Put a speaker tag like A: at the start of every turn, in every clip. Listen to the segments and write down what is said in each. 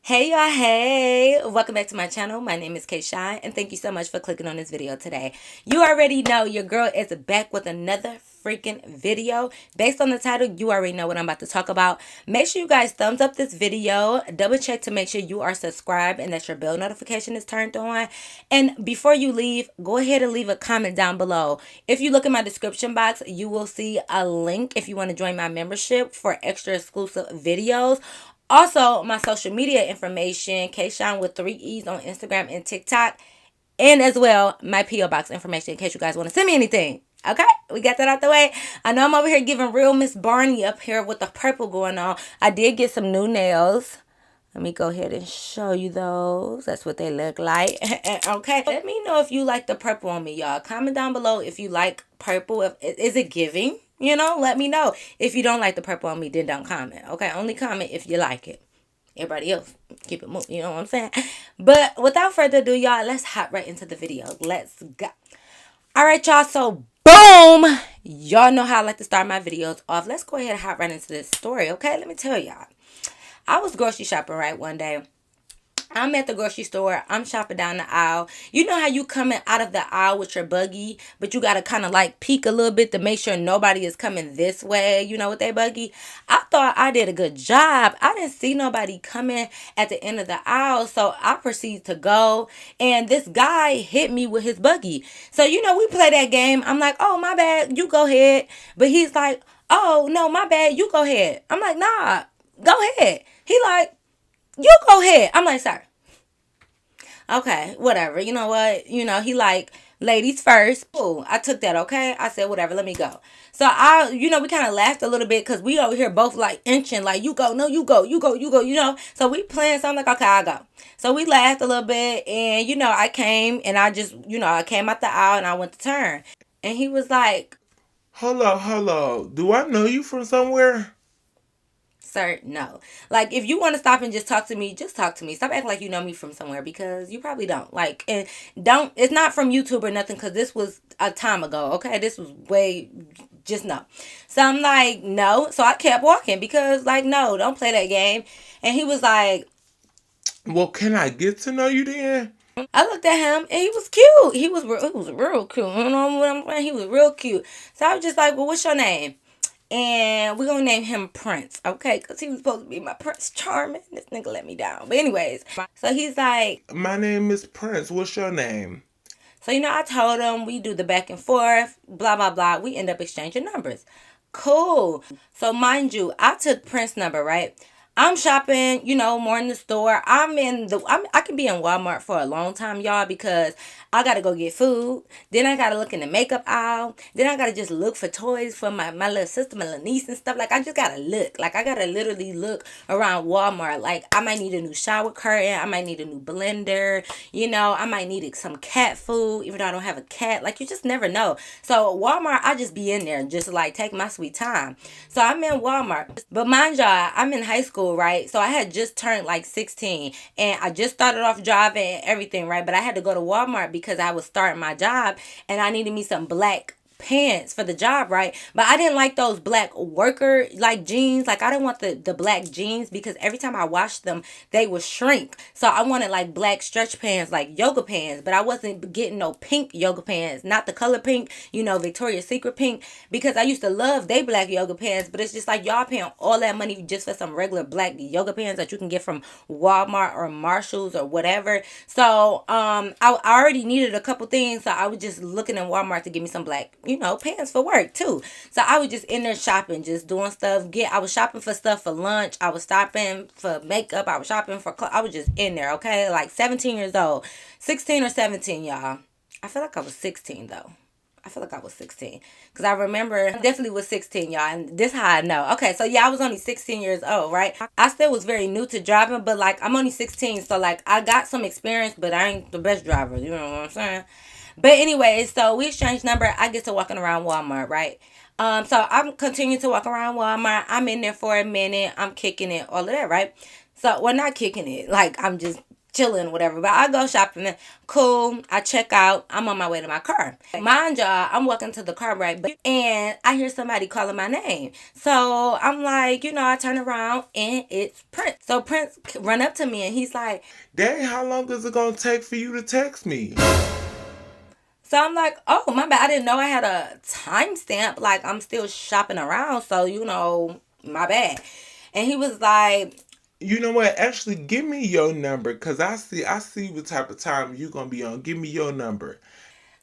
A: Hey y'all, hey! Welcome back to my channel. My name is Keshawn and thank you so much for clicking on this video today. You already know your girl is back with another freaking video. Based on the title, you already know what I'm about to talk about. Make sure you guys thumbs up this video. Double check to make sure you are subscribed and that your bell notification is turned on. And before you leave, go ahead and leave a comment down below. If you look in my description box, you will see a link if you want to join my membership for extra exclusive videos. Also, my social media information, Keshawn with 3 E's on Instagram and TikTok. And as well, my P.O. Box information in case you guys want to send me anything. Okay, we got that out the way. I know I'm over here giving real Miss Barney up here with the purple going on. I did get some new nails. Let me go ahead and show you those. That's what they look like. Okay, let me know if you like the purple on me, y'all. Comment down below if you like purple. Is it giving? You know, let me know. If you don't like the purple on me, then don't comment. Okay, only comment if you like it. Everybody else, keep it moving. You know what I'm saying? But without further ado, y'all, let's hop right into the video. Let's go. All right, y'all. So, boom. Y'all know how I like to start my videos off. Let's go ahead and hop right into this story, okay? Let me tell y'all. I was grocery shopping, right, one day. I'm at the grocery store. I'm shopping down the aisle. You know how you coming out of the aisle with your buggy, but you got to kind of like peek a little bit to make sure nobody is coming this way, you know, with their buggy. I thought I did a good job. I didn't see nobody coming at the end of the aisle, so I proceeded to go, and this guy hit me with his buggy. So, you know, we play that game. I'm like, oh, my bad. You go ahead. But he's like, oh, no, my bad. You go ahead. I'm like, nah, go ahead. He like, you go ahead. I'm like, sir. Okay, whatever. You know what? You know, he like, ladies first. Cool. I took that, okay? I said, whatever, let me go. So we kind of laughed a little bit because we over here both like inching, like, you go, no, you go, you go, you go, you know? So we playing, so I'm like, okay, I'll go. So we laughed a little bit, and, you know, I came and I just, I came out the aisle and I went to turn. And he was like,
B: Hello, hello. Do I know you from somewhere?
A: sir, no. Like, if you want to stop and just talk to me, just talk to me. Stop acting like you know me from somewhere because you probably don't. Like, and don't, it's not from YouTube or nothing because this was a time ago, okay? This was way, just no. So I'm like, no. So I kept walking because, like, no, don't play that game. And he was like,
B: Well, can I get to know you then?
A: I looked at him and he was cute. He was real cute. You know what I'm saying? He was real cute. So I was just like, well, what's your name? And we're gonna name him Prince, okay? Because he was supposed to be my Prince Charming. This nigga let me down. But anyways, so he's like,
B: My name is Prince. What's your name?
A: so I told him we do the back and forth, blah blah blah. We end up exchanging numbers. Cool. So mind you, I took Prince number, right? I'm shopping, more in the store. I can be in Walmart for a long time, y'all, because I gotta go get food. Then I gotta look in the makeup aisle. Then I gotta just look for toys for my little sister, my little niece and stuff. Like, I just gotta look. Like, I gotta literally look around Walmart. Like, I might need a new shower curtain. I might need a new blender. I might need some cat food, even though I don't have a cat. Like, you just never know. So Walmart, I just be in there, just like take my sweet time. So I'm in Walmart, but mind y'all, I'm in high school, right? So I had just turned like 16, and I just started off driving and everything, right? But I had to go to Walmart because I was starting my job, and I needed me some black pants for the job, right? But I didn't like those black worker like jeans. Like, I didn't want the black jeans because every time I washed them, they would shrink. So I wanted like black stretch pants, like yoga pants, but I wasn't getting no pink yoga pants, not the color pink, Victoria's Secret pink, because I used to love they black yoga pants, but it's just like y'all paying all that money just for some regular black yoga pants that you can get from Walmart or Marshalls or whatever. So I already needed a couple things, so I was just looking in Walmart to get me some black pants for work too. So I was just in there shopping, just doing stuff. I was shopping for stuff for lunch. I was stopping for makeup. I was shopping for I was just in there, okay? Like 17 years old. 16 or 17, y'all. I feel like I was 16 though. I feel like I was 16. Because I remember I definitely was 16, y'all. And this how I know. Okay, so yeah, I was only 16 years old, right? I still was very new to driving, but like I'm only 16. So like I got some experience, but I ain't the best driver. You know what I'm saying? But anyway, so we exchanged number. I get to walking around Walmart, right? So I'm continuing to walk around Walmart. I'm in there for a minute. I'm kicking it, all of that, right? So, well, not kicking it. Like, I'm just chilling, whatever. But I go shopping. Cool. I check out. I'm on my way to my car. Mind y'all, I'm walking to the car, right? And I hear somebody calling my name. So I'm like, I turn around and it's Prince. So Prince run up to me and he's like,
B: Dang, how long is it gonna take for you to text me?
A: so I'm like, oh, my bad. I didn't know I had a timestamp. Like, I'm still shopping around. So, my bad. And he was like,
B: You know what? Actually, give me your number, cause I see what type of time you gonna be on. Give me your number.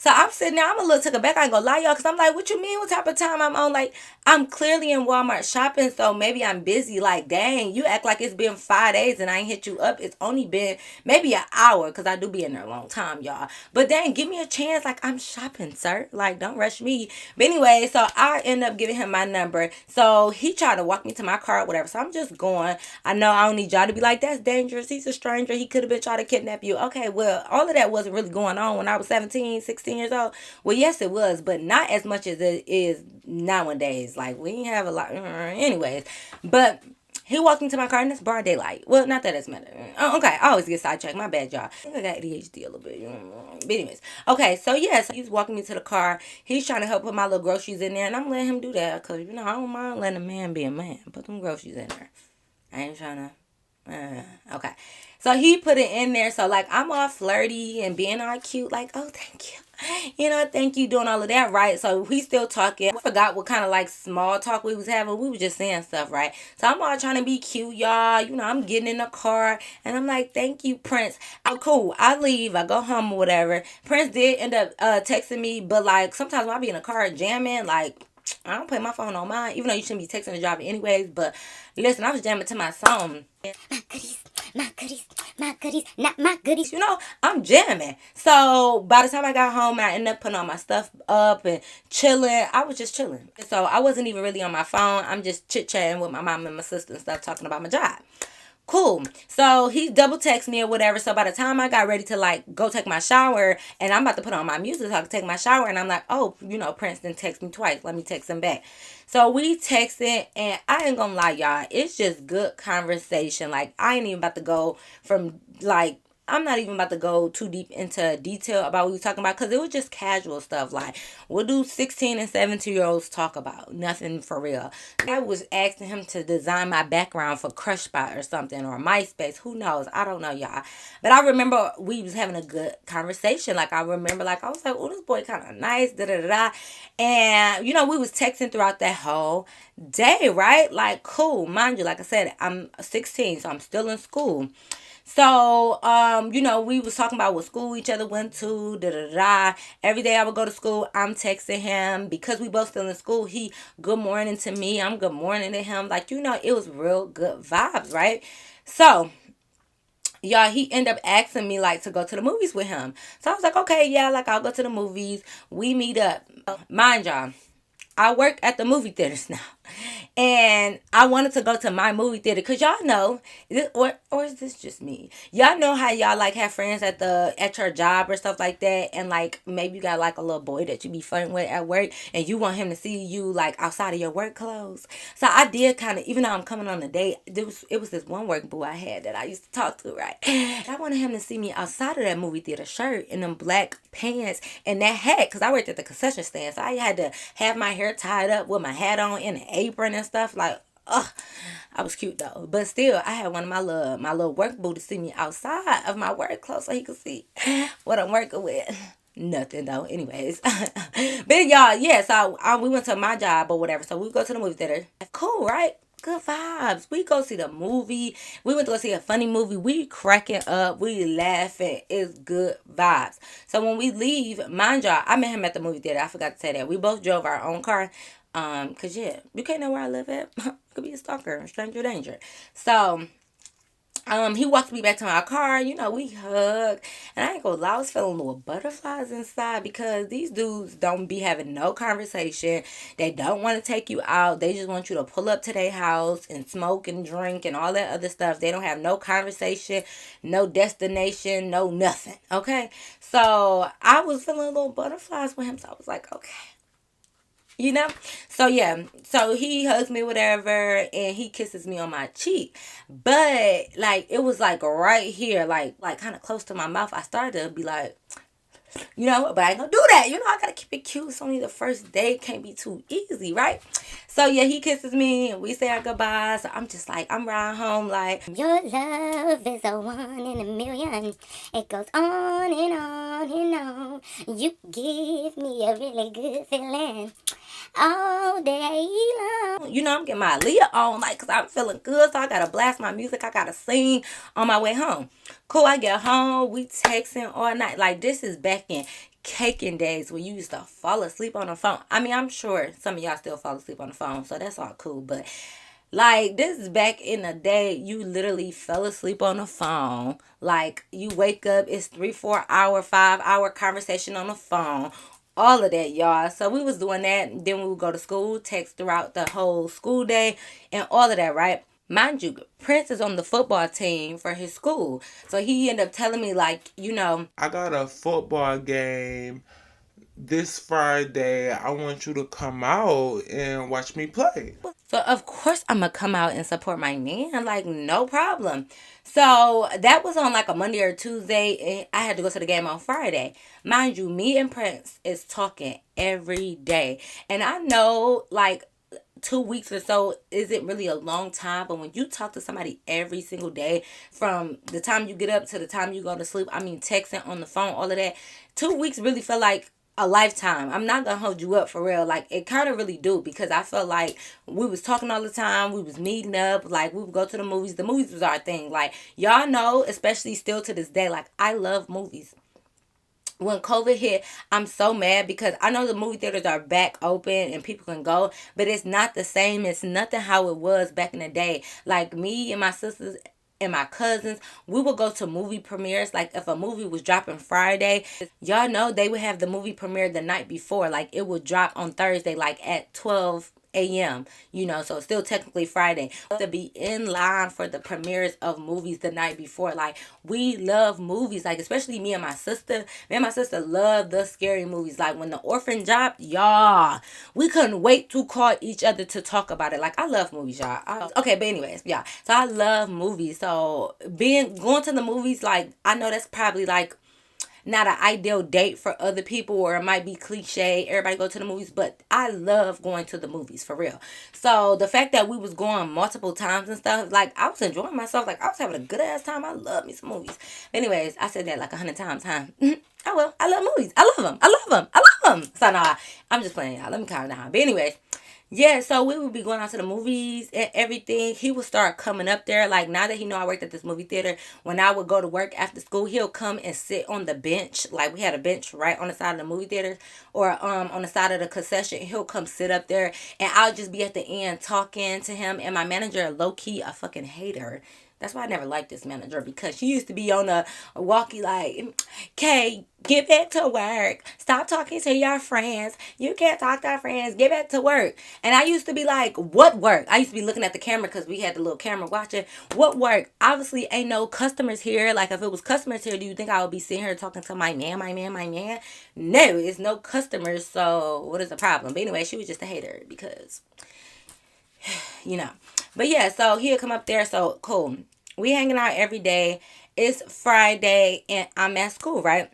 A: so I'm sitting there, I'm a little taken back. I ain't gonna lie, y'all, because I'm like, what you mean? What type of time I'm on? Like, I'm clearly in Walmart shopping, so maybe I'm busy. Like, dang, you act like it's been 5 days and I ain't hit you up. It's only been maybe an hour, because I do be in there a long time, y'all. But dang, give me a chance. Like, I'm shopping, sir. Like, don't rush me. But anyway, so I end up giving him my number. So he tried to walk me to my car or whatever. So I'm just going. I know I don't need y'all to be like, that's dangerous. He's a stranger. He could have been trying to kidnap you. Okay, well, all of that wasn't really going on when I was 17, 16 years old. Well, yes, it was, but not as much as it is nowadays. Like, we ain't have a lot. Anyways, but he walked into my car and it's broad daylight. Well, not that it's matter. Oh, okay, I always get sidetracked. My bad, y'all. I think I got ADHD a little bit. But anyways, okay, so yes, he's walking me to the car. He's trying to help put my little groceries in there, and I'm letting him do that because I don't mind letting a man be a man. Put them groceries in there. I ain't trying to. Okay. So he put it in there. So, like, I'm all flirty and being all cute. Like, oh, thank you. Thank you, doing all of that, right? So we still talking. I forgot what kind of like small talk we was having. We was just saying stuff, right? So I'm all trying to be cute, y'all. I'm getting in the car and I'm like, thank you, Prince. Oh, cool. I leave. I go home or whatever. Prince did end up texting me, but like sometimes when I be in the car jamming, like I don't put my phone on mine, even though you shouldn't be texting the driver anyways. But listen, I was jamming to my song. My goodies, my goodies, my goodies, not my goodies. I'm jamming. So by the time I got home, I ended up putting all my stuff up and chilling. I was just chilling. So I wasn't even really on my phone. I'm just chit chatting with my mom and my sister and stuff, talking about my job. Cool. So he double texted me or whatever. So by the time I got ready to like go take my shower and I'm about to put on my music so I can take my shower, and I'm like, oh, Prince didn't text me twice. Let me text him back. So we texted, and I ain't gonna lie, y'all. It's just good conversation. Like, I ain't even about to go from like, I'm not even about to go too deep into detail about what we were talking about, because it was just casual stuff. Like, what do 16 and 17-year-olds talk about? Nothing for real. I was asking him to design my background for Crush Spot or something, or MySpace. Who knows? I don't know, y'all. But I remember we was having a good conversation. Like, I remember, like, I was like, oh, this boy kind of nice, da-da-da-da. And, we was texting throughout that whole day, right? Like, cool. Mind you, like I said, I'm 16, so I'm still in school. So, we was talking about what school each other went to, da da da. Every day I would go to school, I'm texting him because we both still in school. He good morning to me, I'm good morning to him. Like, it was real good vibes, right? So, y'all, he ended up asking me like to go to the movies with him. So I was like, okay, yeah, like I'll go to the movies. We meet up. Mind y'all, I work at the movie theaters now. And I wanted to go to my movie theater because y'all know, or is this just me? Y'all know how y'all like have friends at your job or stuff like that, and like maybe you got like a little boy that you be flirting with at work, and you want him to see you like outside of your work clothes. So I did kind of, even though I'm coming on a date, it was this one work boo I had that I used to talk to, right? I wanted him to see me outside of that movie theater shirt and them black pants and that hat, because I worked at the concession stand, so I had to have my hair tied up with my hat on and an apron and stuff. Like, ugh, I was cute though. But still, I had one of my little work boo to see me outside of my work clothes so he could see what I'm working with. Nothing though. Anyways, but y'all, yeah. So we went to my job or whatever. So we go to the movie theater. Cool, right? Good vibes. We go see the movie. We went to go see a funny movie. We cracking up. We laughing. It's good vibes. So when we leave, mind y'all, I met him at the movie theater. I forgot to say that. We both drove our own car. Cause yeah, you can't know where I live at. Could be a stalker, stranger danger. So, he walked me back to my car. We hug, and I ain't gonna lie, I was feeling little butterflies inside because these dudes don't be having no conversation. They don't want to take you out. They just want you to pull up to their house and smoke and drink and all that other stuff. They don't have no conversation, no destination, no nothing. Okay, so I was feeling little butterflies with him. So I was like, okay. you know? So yeah, so he hugs me, whatever, and he kisses me on my cheek. But like it was like right here, like kind of close to my mouth. I started to be like, but I ain't gonna do that. I gotta keep it cute. It's only the first date. Can't be too easy, right? So yeah, he kisses me and we say our goodbyes. So I'm just like, I'm riding home like, your love is a one in a million. It goes on and on and on. You give me a really good feeling all day long. I'm getting my Aaliyah on, like, cause I'm feeling good. So I gotta blast my music. I gotta sing on my way home. Cool, I get home. We texting all night. Like, this is back in caking days when you used to fall asleep on the phone. I mean, I'm sure some of y'all still fall asleep on the phone, so that's all cool. But like, this is back in the day, you literally fell asleep on the phone. Like, you wake up, it's 3, 4 hour, 5 hour conversation on the phone. All of that, y'all. So we was doing that. Then we would go to school, text throughout the whole school day, and all of that, right? Mind you, Prince is on the football team for his school. So he ended up telling me, like,
B: I got a football game this Friday. I want you to come out and watch me play.
A: so of course I'm gonna come out and support my man, like no problem. So that was on like a Monday or Tuesday, and I had to go to the game on Friday. Mind you, me and Prince is talking every day, and I know like 2 weeks or so isn't really a long time, but when you talk to somebody every single day, from the time you get up to the time you go to sleep, I mean texting on the phone, all of that, 2 weeks really felt like a lifetime. I'm not gonna hold you up, for real. Like, it kind of really do, because I felt like we was talking all the time, we was meeting up, like we would go to the movies. The movies was our thing. Like, y'all know, especially still to this day, like I love movies. When COVID hit, I'm so mad because I know the movie theaters are back open and people can go, but it's not the same. It's nothing how it was back in the day. Like, me and my sisters and my cousins, we would go to movie premieres. Like, if a movie was dropping Friday, y'all know they would have the movie premiere the night before. Like, it would drop on Thursday, like at 12 a.m., so it's still technically Friday. To be in line for the premieres of movies the night before. Like, we love movies, like, especially me and my sister. Me and my sister love the scary movies. Like, when The Orphan dropped, y'all, we couldn't wait to call each other to talk about it. Like, I love movies, y'all. Okay, but anyways, yeah. So I love movies. So going to the movies, like, I know that's probably like not an ideal date for other people, or it might be cliche, everybody go to the movies, but I love going to the movies, for real. So the fact that we was going multiple times and stuff, like, I was enjoying myself, like I was having a good ass time. I love me some movies. Anyways, I said that like 100 times, huh? I will. I love movies. I love them. I love them. I love them. So nah, I'm just playing, y'all. Let me calm down. But anyways, yeah, so we would be going out to the movies and everything. He would start coming up there. Like, now that he know I worked at this movie theater, when I would go to work after school, he'll come and sit on the bench. Like, we had a bench right on the side of the movie theater, or on the side of the concession. He'll come sit up there, and I'll just be at the end talking to him. And my manager, low key, a fucking hater. That's why I never liked this manager, because she used to be on a walkie like, "Kay, get back to work. Stop talking to your friends. You can't talk to our friends. Get back to work." And I used to be like, "What work?" I used to be looking at the camera, because we had the little camera watching. What work? Obviously, ain't no customers here. Like, if it was customers here, do you think I would be sitting here talking to my man, my man, my man? No, it's no customers. So what is the problem? But anyway, she was just a hater, because, you know. But yeah, so he'll come up there. So cool. We hanging out every day. It's Friday and I'm at school, right?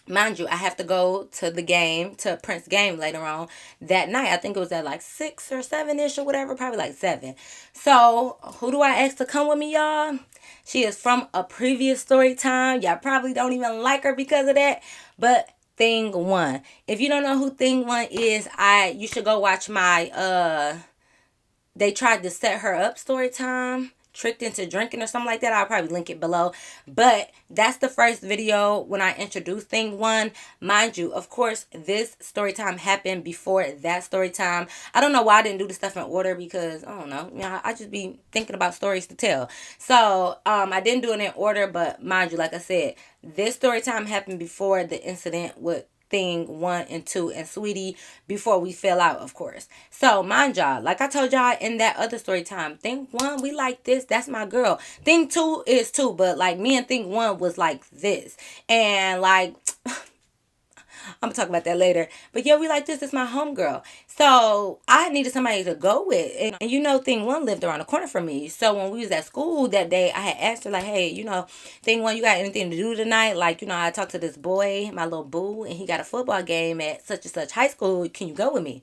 A: Mind you, I have to go to the game, to Prince game later on that night. I think it was at like 6 or 7-ish or whatever, probably like 7. So who do I ask to come with me, y'all? She is from a previous story time. Y'all probably don't even like her because of that. But Thing One. If you don't know who Thing One is, you should go watch my they tried to set her up story time, tricked into drinking or something like that. I'll probably link it below. But that's the first video when I introduced Thing One. Mind you, of course, this story time happened before that story time. I don't know why I didn't do the stuff in order, because I don't know. I just be thinking about stories to tell. So I didn't do it in order, but mind you, like I said, this story time happened before the incident with Thing One and Two and Sweetie, before we fell out, of course. So mind y'all, like I told y'all in that other story time, Thing One, we like this, that's my girl. Thing Two is too, but like me and Thing One was like this. And like I'm gonna talk about that later. But yeah, we like this is my homegirl. So I needed somebody to go with. And you know, thing one lived around the corner from me. So when we was at school that day, I had asked her, like, hey, you know, thing one, you got anything to do tonight? Like, you know, I talked to this boy, my little boo, and he got a football game at such and such high school. Can you go with me?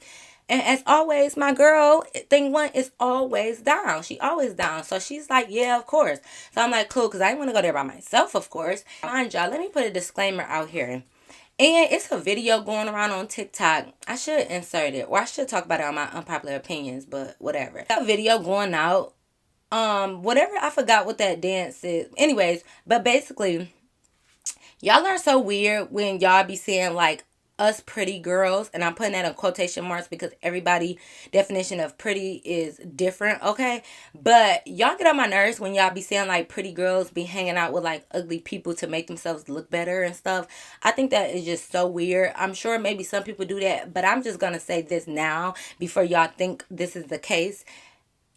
A: And as always, my girl, thing one is always down. She always down. So she's like, yeah, of course. So I'm like, cool, because I didn't want to go there by myself, of course. Mind y'all, let me put a disclaimer out here. And it's a video going around on TikTok. I should insert it, or I should talk about it on my unpopular opinions, but whatever. A video going out. Whatever, I forgot what that dance is. Anyways, but basically, y'all are so weird when y'all be saying like us pretty girls, and I'm putting that in quotation marks because everybody definition of pretty is different, okay? But y'all get on my nerves when y'all be saying like pretty girls be hanging out with like ugly people to make themselves look better and stuff. I think that is just so weird. I'm sure maybe some people do that, but I'm just gonna say this now before y'all think this is the case.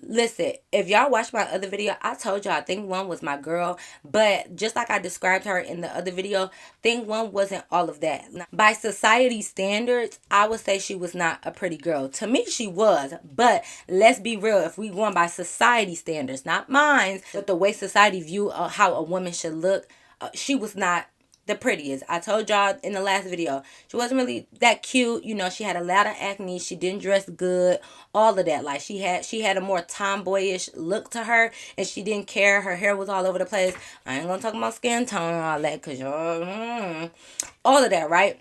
A: Listen, if y'all watched my other video, I told y'all I think one was my girl, but just like I described her in the other video, thing one wasn't all of that. By society standards, I would say she was not a pretty girl. To me, she was, but let's be real. If we going by society standards, not mine, but the way society view how a woman should look, she was not the prettiest. I told y'all in the last video, she wasn't really that cute. You know, she had a lot of acne. She didn't dress good. All of that. Like she had a more tomboyish look to her, and she didn't care. Her hair was all over the place. I ain't gonna talk about skin tone and all that, cause y'all, all of that, right?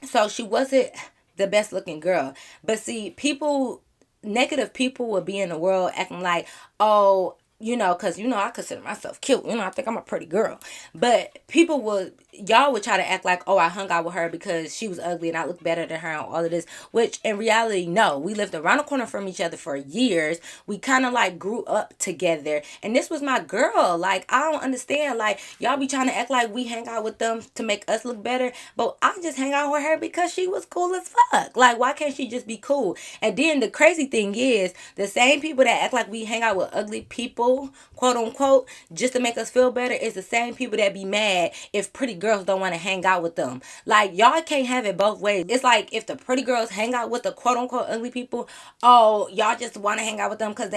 A: So she wasn't the best looking girl. But see, people, negative people would be in the world acting like, oh, you know, because, you know, I consider myself cute. You know, I think I'm a pretty girl. But people would, y'all would try to act like, oh, I hung out with her because she was ugly and I look better than her and all of this. Which in reality, no. We lived around the corner from each other for years. We kind of like grew up together. And this was my girl. Like, I don't understand. Like, y'all be trying to act like we hang out with them to make us look better. But I just hang out with her because she was cool as fuck. Like, why can't she just be cool? And then the crazy thing is, the same people that act like we hang out with ugly people, quote unquote, just to make us feel better, is the same people that be mad if pretty girls don't want to hang out with them. Like, y'all can't have it both ways. It's like if the pretty girls hang out with the quote unquote ugly people, oh, y'all just want to hang out with them because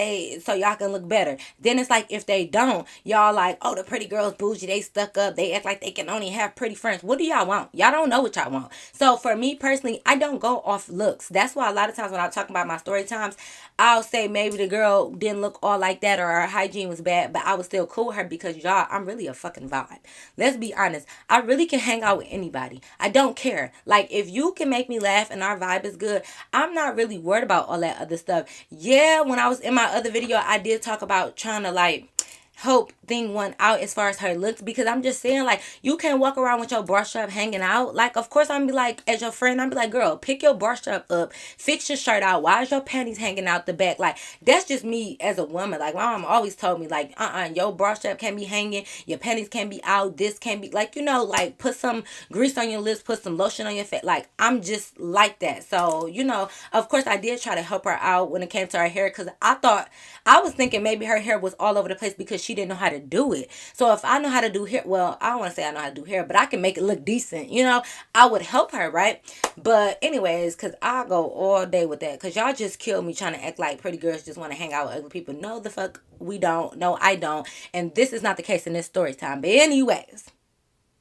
A: so y'all can look better. Then it's like if they don't, y'all like, oh, the pretty girls bougie, they stuck up, they act like they can only have pretty friends. What do y'all want? Y'all don't know what y'all want. So for me personally, I don't go off looks. That's why a lot of times when I talk about my story times, I'll say maybe the girl didn't look all like that or her hygiene was bad, but I was still cool with her because y'all, I'm really a fucking vibe. Let's be honest. I really can hang out with anybody. I don't care. Like, if you can make me laugh and our vibe is good, I'm not really worried about all that other stuff. Yeah, when I was in my other video, I did talk about trying to like help thing one out as far as her looks, because I'm just saying, like, you can't walk around with your bra strap hanging out. Like, of course I'm be like, as your friend, I'm be like, girl, pick your bra strap up, fix your shirt out, why is your panties hanging out the back? Like, that's just me as a woman. Like, my mom always told me, like, your bra strap can't be hanging, your panties can't be out, this can't be, like, you know, like, put some grease on your lips, put some lotion on your face. Like, I'm just like that. So, you know, of course I did try to help her out when it came to her hair, because I was thinking maybe her hair was all over the place because she didn't know how to do it. So if I know how to do hair, well, I don't want to say I know how to do hair, but I can make it look decent, you know, I would help her, right? But anyways, because I go all day with that, because y'all just kill me trying to act like pretty girls just want to hang out with ugly people. No, the fuck we don't. No, I don't. And this is not the case in this story time. But anyways,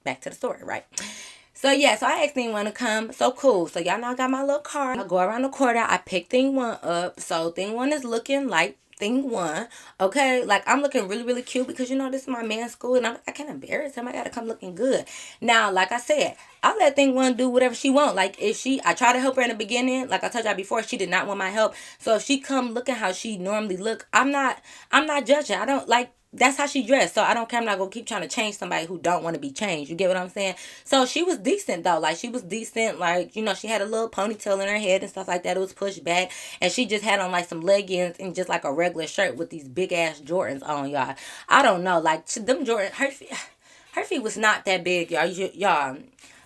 A: back to the story, right? So yeah, so I asked thing one to come. So cool. So y'all know I got my little car. I go around the corner. I pick thing one up. So thing one is looking like thing one. Okay, like I'm looking really, really cute because, you know, this is my man's school and I can't embarrass him. I gotta come looking good. Now, like I said, I let thing one do whatever she want. Like, if I try to help her in the beginning, like I told y'all before, she did not want my help. So if she come looking how she normally look, I'm not judging. I don't like, that's how she dressed. So I don't care. I'm not gonna keep trying to change somebody who don't want to be changed. You get what I'm saying? So she was decent though. Like, she was decent. Like, you know, she had a little ponytail in her head and stuff like that. It was pushed back. And she just had on like some leggings and just like a regular shirt with these big ass Jordans on, y'all. I don't know. Like, them Jordans, her feet was not that big, y'all. Y'all.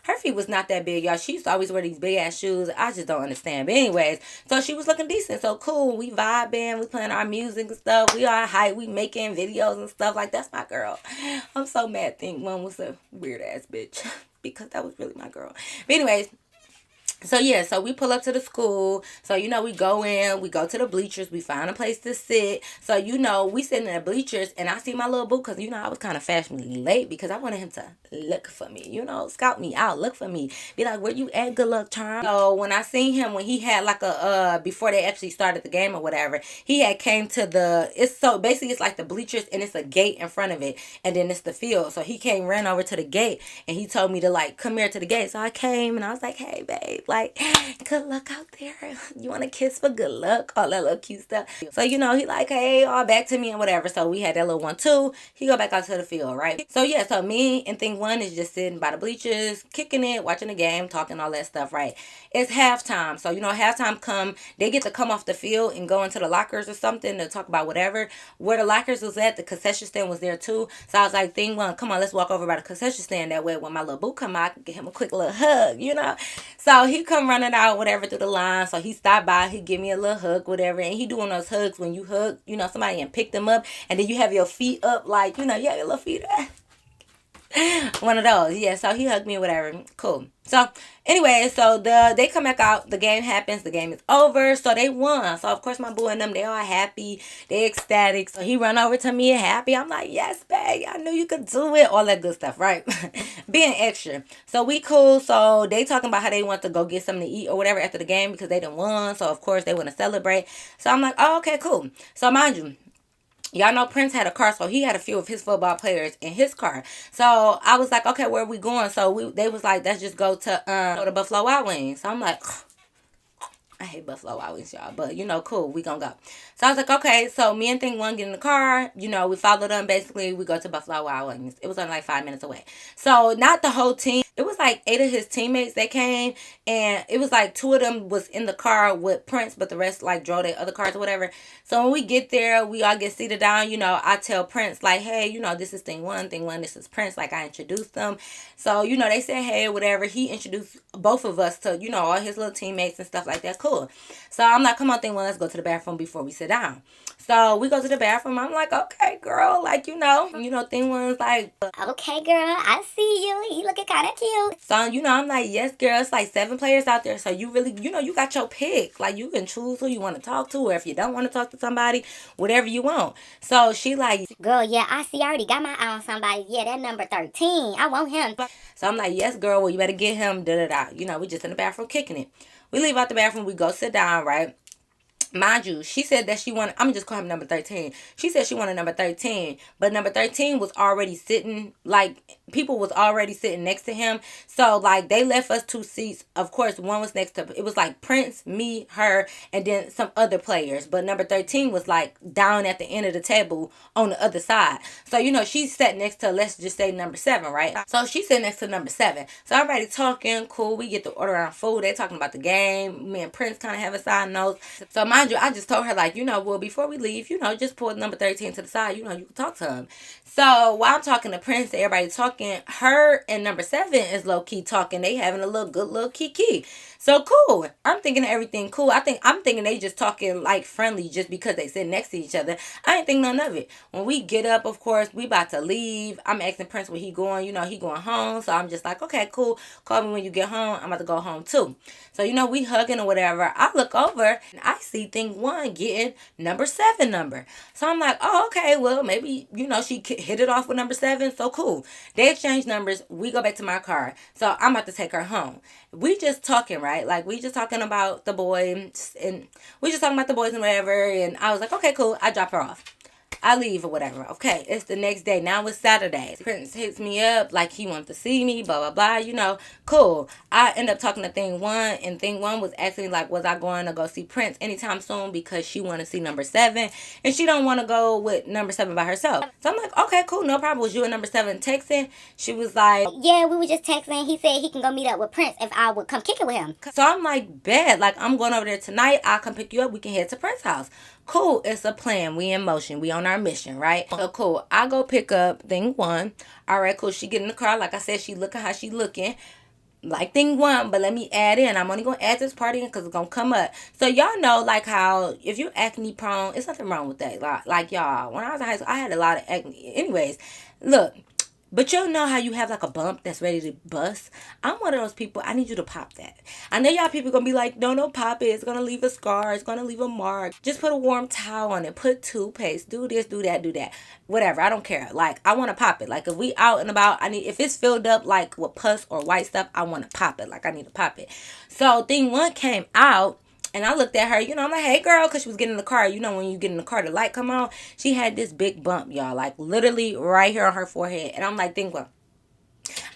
A: Her feet was not that big, y'all. She used to always wear these big ass shoes. I just don't understand. But anyways, so she was looking decent. So cool. We vibing. We playing our music and stuff. We all hype. We making videos and stuff. Like, that's my girl. I'm so mad. Think one was a weird ass bitch. because that was really my girl. But anyways, so yeah, so we pull up to the school. So we go in, we go to the bleachers, we find a place to sit. So we sitting in the bleachers, and I see my little boo because I was kind of fashionably late because I wanted him to look for me, scout me out, look for me, be like, where you at? Good luck, charm. So when I seen him, when he had like a before they actually started the game or whatever, he had came to it's like the bleachers and it's a gate in front of it, and then it's the field. So he ran over to the gate, and he told me to like come here to the gate. So I came and I was like, hey babe, like, good luck out there. You want a kiss for good luck? All that little cute stuff. So, he like, hey, all back to me and whatever. So we had that little one too. He go back out to the field, right? So yeah, so me and thing one is just sitting by the bleachers, kicking it, watching the game, talking all that stuff, right? It's halftime. So, halftime come, they get to come off the field and go into the lockers or something to talk about whatever. Where the lockers was at, the concession stand was there too. So I was like, thing one, come on, let's walk over by the concession stand. That way when my little boo come out, I can get him a quick little hug, So he come running out, whatever, through the line. So he stopped by, he give me a little hug, whatever. And he doing those hugs when you hug, somebody and pick them up. And then you have your feet up, like, you have your little feet up. One of those. Yeah, so he hugged me, whatever. Cool. So anyway, so they come back out, the game happens, the game is over, so they won. So of course my boo and them, they all happy, they ecstatic. So he run over to me happy. I'm like, yes babe, I knew you could do it, all that good stuff, right? Being extra. So we cool. So they talking about how they want to go get something to eat or whatever after the game because they done won. So of course they want to celebrate. So I'm like, oh, okay, cool. So mind you, y'all know Prince had a car, so he had a few of his football players in his car. So I was like, okay, where are we going? So they was like, let's just go to Buffalo Wild Wings. So I'm like, I hate Buffalo Wild Wings, y'all, but cool, we gonna go. So I was like, okay. So me and thing one get in the car. We followed them. Basically, we go to Buffalo Wild Wings. It was only like 5 minutes away. So not the whole team. It was like 8 of his teammates. They came, and it was like 2 of them was in the car with Prince, but the rest like drove their other cars or whatever. So when we get there, we all get seated down. I tell Prince like, hey, this is thing one, this is Prince. Like I introduced them. So they said hey, whatever. He introduced both of us to all his little teammates and stuff like that. Cool. So I'm like, come on, thing one, let's go to the bathroom before we sit down. So we go to the bathroom. I'm like, okay, girl, like thing one's like,
C: okay, girl, I see you. You looking kind of cute.
A: So I'm like, yes, girl. It's like 7 players out there, so you really, you got your pick. Like you can choose who you want to talk to, or if you don't want to talk to somebody, whatever you want. So she like,
C: girl, yeah, I see. I already got my eye on somebody. Yeah, that number 13. I want him.
A: So I'm like, yes, girl. Well, you better get him. Da da da. We just in the bathroom kicking it. We leave out the bathroom. We go sit down, right? Mind you, she said that she wanted, I'm just call him number 13. She said she wanted number 13, but number 13 was already sitting, like, people was already sitting next to him. So, like, they left us 2 seats. Of course, one was next to, it was like Prince, me, her, and then some other players. But number 13 was, like, down at the end of the table on the other side. So, she sat next to, let's just say, number 7, right? So, she sat next to number 7. So, everybody talking, cool. We get to order our food. They talking about the game. Me and Prince kind of have a side note. So, mind you, I just told her, like, well, before we leave, just pull number 13 to the side, you can talk to him. So while I'm talking to Prince, everybody talking, her and number 7 is low-key talking. They having a good little kiki. So cool. I'm thinking everything cool. I'm thinking they just talking like friendly just because they sit next to each other. I ain't think none of it. When we get up, of course, we about to leave. I'm asking Prince where he going. He going home. So I'm just like, okay, cool. Call me when you get home. I'm about to go home too. So, we hugging or whatever. I look over and I see thing one getting number 7 number. So I'm like, oh, okay, well, maybe, she hit it off with number 7. So cool. They exchange numbers. We go back to my car. So I'm about to take her home. We just talking, right? Like, we just talking about the boys and we just talking about the boys and whatever. And I was like, okay, cool. I drop her off. I leave or whatever. Okay, it's the next day. Now it's Saturday. Prince hits me up like he wants to see me, blah, blah, blah. Cool. I end up talking to thing one, and thing one was asking, like, was I going to go see Prince anytime soon because she want to see number 7, and she don't want to go with number 7 by herself. So I'm like, okay, cool, no problem. Was you and number 7 texting? She was like,
C: yeah, we were just texting. He said he can go meet up with Prince if I would come kick it with him.
A: So I'm like, bet. Like, I'm going over there tonight. I'll come pick you up. We can head to Prince's house. Cool, it's a plan. We in motion. We on our mission, right? So cool. I go pick up thing one. All right, cool. She get in the car. Like I said, she looking how she looking. Like thing one, but let me add in. I'm only going to add this part in because it's going to come up. So y'all know like how if you're acne prone, it's nothing wrong with that. Like y'all, when I was in high school, I had a lot of acne. Anyways, look. But you'll know how you have like a bump that's ready to bust. I'm one of those people. I need you to pop that. I know y'all people gonna be like, no, don't pop it. It's gonna leave a scar. It's gonna leave a mark. Just put a warm towel on it. Put toothpaste. Do this, do that, do that. Whatever. I don't care. Like, I want to pop it. Like, if we out and about, if it's filled up like with pus or white stuff, I want to pop it. Like, I need to pop it. So thing one came out. And I looked at her, I'm like, hey, girl, because she was getting in the car. When you get in the car, the light come on. She had this big bump, y'all, like literally right here on her forehead. And I'm like, think what?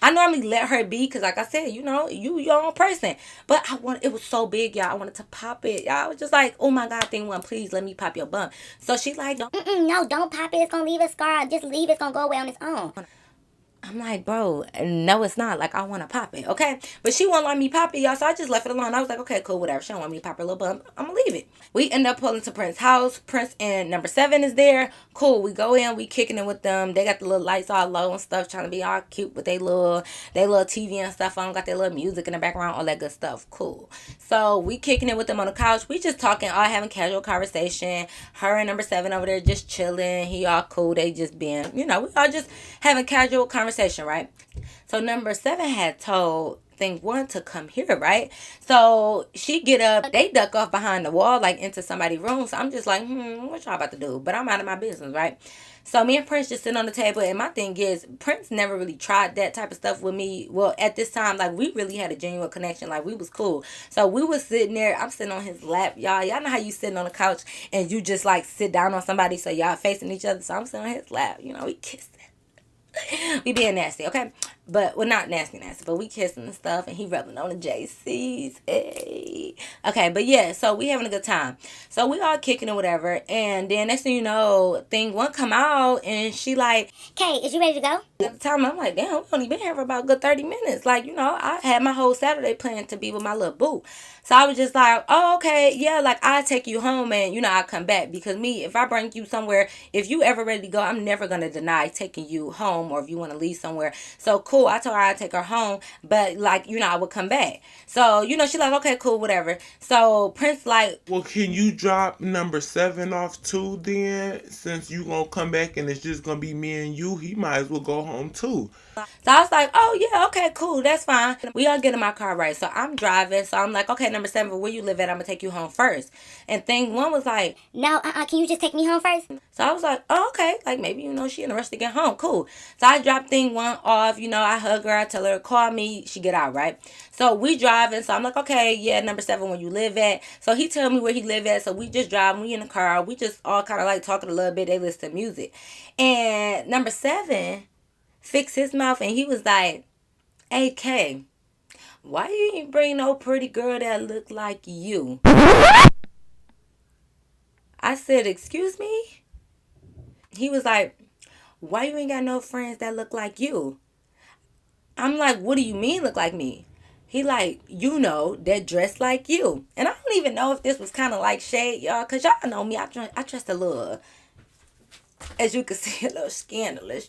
A: I normally let her be because, like I said, you your own person. But it was so big, y'all. I wanted to pop it. Y'all, I was just like, oh, my God, thing one, please let me pop your bump. So she like,
C: no, don't pop it. It's going to leave a scar. Just leave it. It's going to go away on its own.
A: I'm like, bro, no, it's not. Like, I want to pop it, okay? But she won't let me pop it, y'all, so I just left it alone. I was like, okay, cool, whatever. She don't want me to pop her little bump. I'm going to leave it. We end up pulling to Prince's house. Prince and number 7 is there. Cool, we go in. We kicking it with them. They got the little lights all low and stuff, trying to be all cute with they little TV and stuff on. Got their little music in the background, all that good stuff. Cool. So, we kicking it with them on the couch. We just talking, all having casual conversation. Her and number 7 over there just chilling. He all cool. They just being, we all just having casual conversation, right? So number 7 had told thing 1 to come here, right? So she get up, they duck off behind the wall, like into somebody's room. So I'm just like, what y'all about to do? But I'm out of my business, right? So me and Prince just sitting on the table, and my thing is, Prince never really tried that type of stuff with me. Well, at this time, like, we really had a genuine connection. Like, we was cool. So we was sitting there. I'm sitting on his lap, y'all. Y'all know how you sitting on the couch and you just, like, sit down on somebody so y'all facing each other. So I'm sitting on his lap. We kissing. We being nasty, okay? But, well, not nasty, but we kissing and stuff, and he rubbing on the JCs, hey. Okay, but yeah, so we having a good time. So we all kicking or whatever, and then next thing you know, thing 1 come out, and she like,
C: Kay, is you ready to go?
A: At the time, I'm like, damn, we only been here for about a good 30 minutes. Like, I had my whole Saturday planned to be with my little boo. So I was just like, oh, okay, yeah, like, I'll take you home and, I'll come back. Because me, if I bring you somewhere, if you ever ready to go, I'm never going to deny taking you home or if you want to leave somewhere. So, cool, I told her I'd take her home, but, like, I would come back. So, she like, okay, cool, whatever. So, Prince like,
B: well, can you drop number 7 off too then? Since you gonna come back and it's just gonna be me and you, he might as well go home too.
A: So I was like, oh, yeah, okay, cool, that's fine. We all get in my car, right? So I'm driving. So I'm like, okay, number 7, where you live at? I'm going to take you home first. And thing 1 was like,
C: no, can you just take me home first?
A: So I was like, oh, okay. Like, maybe, she in a rush to get home. Cool. So I dropped thing 1 off. I hug her. I tell her to call me. She get out, right? So we driving. So I'm like, okay, yeah, number 7, where you live at. So he tell me where he live at. So we just driving. We in the car. We just all kind of like talking a little bit. They listen to music. And number 7 fixed his mouth and he was like, hey, Kay, why you ain't bring no pretty girl that look like you? I said, excuse me? He was like, why you ain't got no friends that look like you? I'm like, what do you mean look like me? He like, that dress like you. And I don't even know if this was kind of like shade, y'all, because y'all know me. I dressed a little, as you can see, a little scandalous,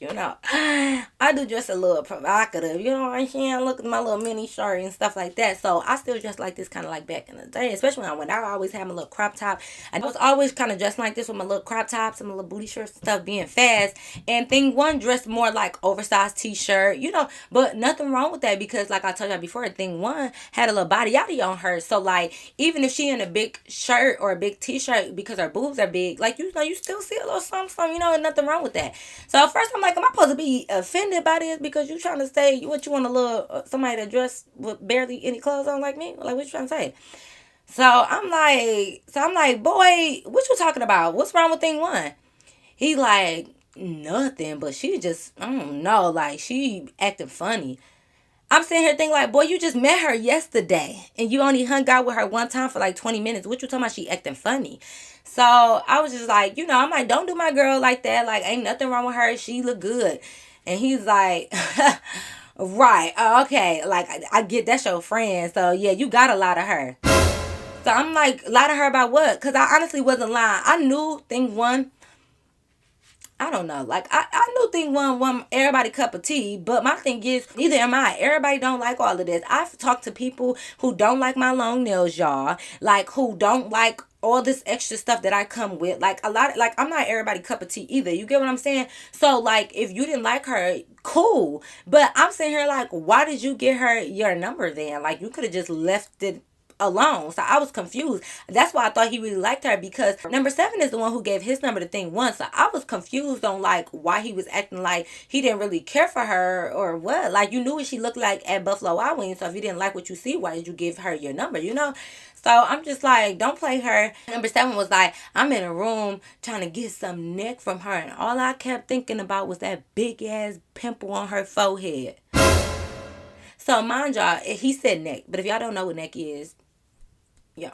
A: I do dress a little provocative, you know what I'm saying? Look at my little mini shirt and stuff like that. So I still dress like this kind of like back in the day, especially when I went out. I always had my little crop top. I was always kind of dressed like this with my little crop tops and my little booty shirts and stuff, being fast. And thing 1 dressed more like oversized t-shirt, but nothing wrong with that because like I told y'all before, thing 1 had a little body yaddy on her. So like, even if she in a big shirt or a big t-shirt because her boobs are big, like, you still see a little something, and nothing wrong with that. So at first I'm like, am I supposed to be offended by this because you trying to say what you want a little somebody to dress with barely any clothes on like me? Like, what you trying to say? So I'm like, boy, what you talking about? What's wrong with thing 1? He like, nothing, but she just, I don't know, like, she acting funny. I'm sitting here thinking like, boy, you just met her yesterday and you only hung out with her one time for like 20 minutes. What you talking about? She acting funny. So I was just like, I'm like, don't do my girl like that. Like, ain't nothing wrong with her. She look good. And he's like, right. Okay. Like, I get that's your friend. So yeah, you got a lot of her. So I'm like, lie to her about what? Because I honestly wasn't lying. I knew thing 1. I don't know. Like, I knew thing 1 everybody cup of tea, but my thing is, neither am I. Everybody don't like all of this. I've talked to people who don't like my long nails, y'all. Like, who don't like all this extra stuff that I come with. Like a lot, like I'm not everybody cup of tea either. You get what I'm saying? So like if you didn't like her, cool. But I'm sitting here like, why did you get her your number then? Like you could have just left it alone. So I was confused. That's why I thought he really liked her, because number 7 is the one who gave his number to thing 1. So I was confused on like why he was acting like he didn't really care for her or what. Like you knew what she looked like at Buffalo Wild Wings. So if you didn't like what you see, why did you give her your number? You know? So I'm just like, don't play her. Number 7 was like, I'm in a room trying to get some neck from her, and all I kept thinking about was that big ass pimple on her forehead. So mind y'all, he said neck, but if y'all don't know what neck is, yo,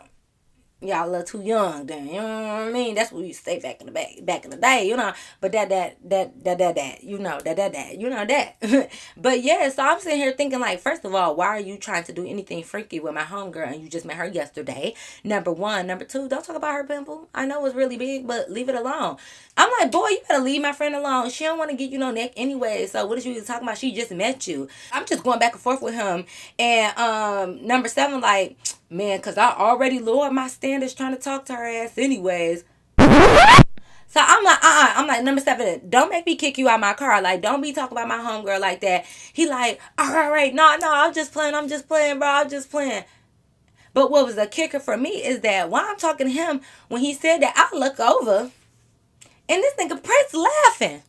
A: y'all a little too young then, you know what I mean? That's what we used to say back in the day, you know. But that, you know, that, you know that. But yeah, so I'm sitting here thinking like, first of all, why are you trying to do anything freaky with my homegirl and you just met her yesterday? Number 1. Number 2, don't talk about her pimple. I know it's really big, but leave it alone. I'm like, boy, you better leave my friend alone. She don't want to get you no neck anyway. So what is you talking about? She just met you. I'm just going back and forth with him. And number 7, like, man, because I already lowered my standards trying to talk to her ass anyways. So I'm like, I'm like, number 7, don't make me kick you out my car. Like, don't be talking about my homegirl like that. He like, all right, no, I'm just playing, bro, I'm just playing. But what was the kicker for me is that while I'm talking to him, when he said that, I look over, and this nigga Prince laughing.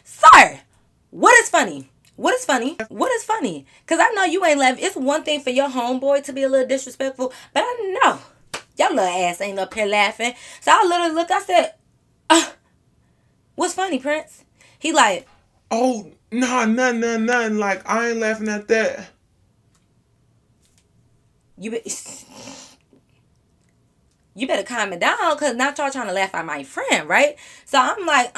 A: Sir, what is funny? What is funny? What is funny? Because I know you ain't laughing. It's one thing for your homeboy to be a little disrespectful, but I know your little ass ain't up here laughing. So I literally look, I said, what's funny, Prince? He like,
B: Oh, nah, nothing. Like, I ain't laughing at that.
A: you be, you better calm it down, because not y'all trying to laugh at my friend, right? So I'm like,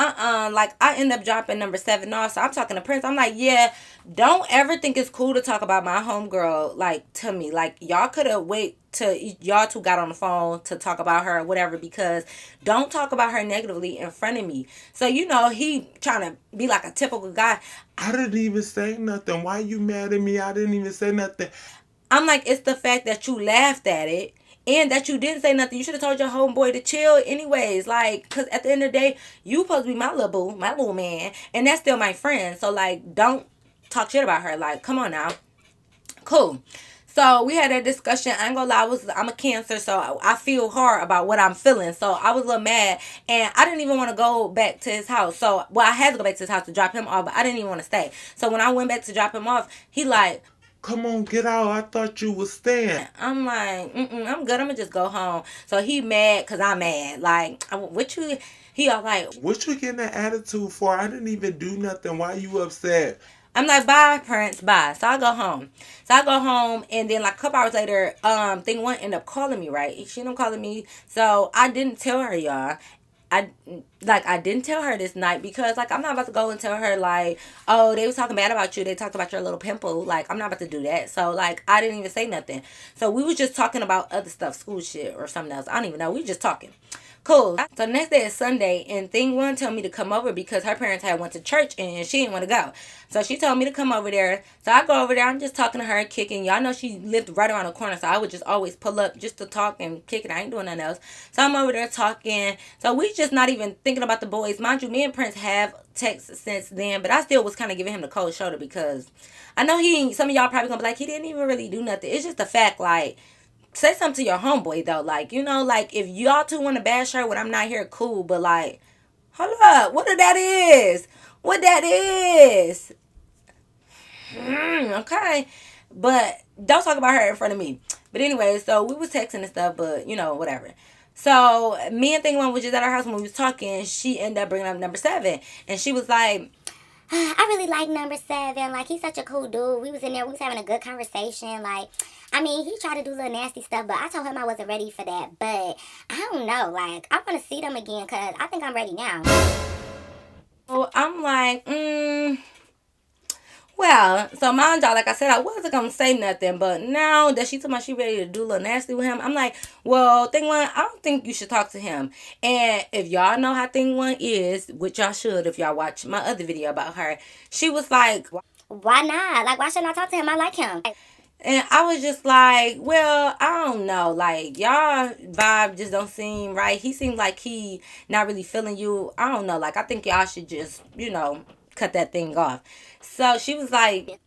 A: like I end up dropping number 7 off. So I'm talking to Prince. I'm like, yeah, don't ever think it's cool to talk about my homegirl like to me. Like y'all could have wait till y'all two got on the phone to talk about her or whatever, because don't talk about her negatively in front of me. So you know he trying to be like a typical guy.
B: I didn't even say nothing. Why you mad at me? I didn't even say nothing.
A: I'm like, it's the fact that you laughed at it and that you didn't say nothing. You should have told your homeboy to chill anyways. Like, because at the end of the day, you supposed to be my little boo, my little man. And that's still my friend. So, like, don't talk shit about her. Like, come on now. Cool. So we had a discussion. I ain't gonna lie, I'm a Cancer, so I feel hard about what I'm feeling. So I was a little mad, and I didn't even want to go back to his house. So well, I had to go back to his house to drop him off, but I didn't even want to stay. So when I went back to drop him off, he like,
B: Come on, get out. I thought you was staying.
A: I'm like, I'm good. I'm gonna just go home. So he mad because I'm mad. Like, what you? He all like,
B: What you getting that attitude for? I didn't even do nothing. Why you upset?
A: I'm like, bye, Prince, bye. So I go home. And then like a couple hours later, thing one ended up calling me, right? She ended up calling me. So I didn't tell her, y'all. I didn't tell her this night, because like I'm not about to go and tell her like, oh, they was talking bad about you, they talked about your little pimple. Like I'm not about to do that. So like I didn't even say nothing. So we was just talking about other stuff, school shit or something else. I don't even know. We just talking. Cool. So the next day is Sunday, and thing one told me to come over because her parents had went to church and she didn't want to go. So she told me to come over there. So I go over there. I'm just talking to her, kicking. Y'all know she lived right around the corner, so I would just always pull up just to talk and kick it. I ain't doing nothing else. So I'm over there talking. So we just not even thinking about the boys. Mind you, me and Prince have texted since then, but I still was kind of giving him the cold shoulder, because I know some of y'all probably gonna be like, he didn't even really do nothing. It's just the fact, like, say something to your homeboy though. Like, you know, like if y'all two want to bash her when I'm not here, cool. But like, hold up, what that is? What that is? Okay, but don't talk about her in front of me. But anyway, so we was texting and stuff, but you know, whatever. So me and Thing One was just at our house when we was talking. She ended up bringing up number 7, and she was like,
C: I really like number 7. Like, he's such a cool dude. We was in there. We was having a good conversation. Like, I mean, he tried to do little nasty stuff, but I told him I wasn't ready for that. But I don't know. Like, I want to see them again, because I think I'm ready now.
A: well, I'm like, well, so mind y'all, like I said, I wasn't gonna say nothing, but now that she told me she ready to do a little nasty with him, I'm like, well, Thing One, I don't think you should talk to him. And if y'all know how Thing One is, which y'all should if y'all watch my other video about her, she was like,
C: Why not? Like, why shouldn't I talk to him? I like him.
A: And I was just like, well, I don't know. Like, y'all vibe just don't seem right. He seemed like he not really feeling you. I don't know. Like, I think y'all should just, cut that thing off. So she was like,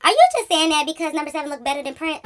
C: Are you just saying that because number seven look better than Prince?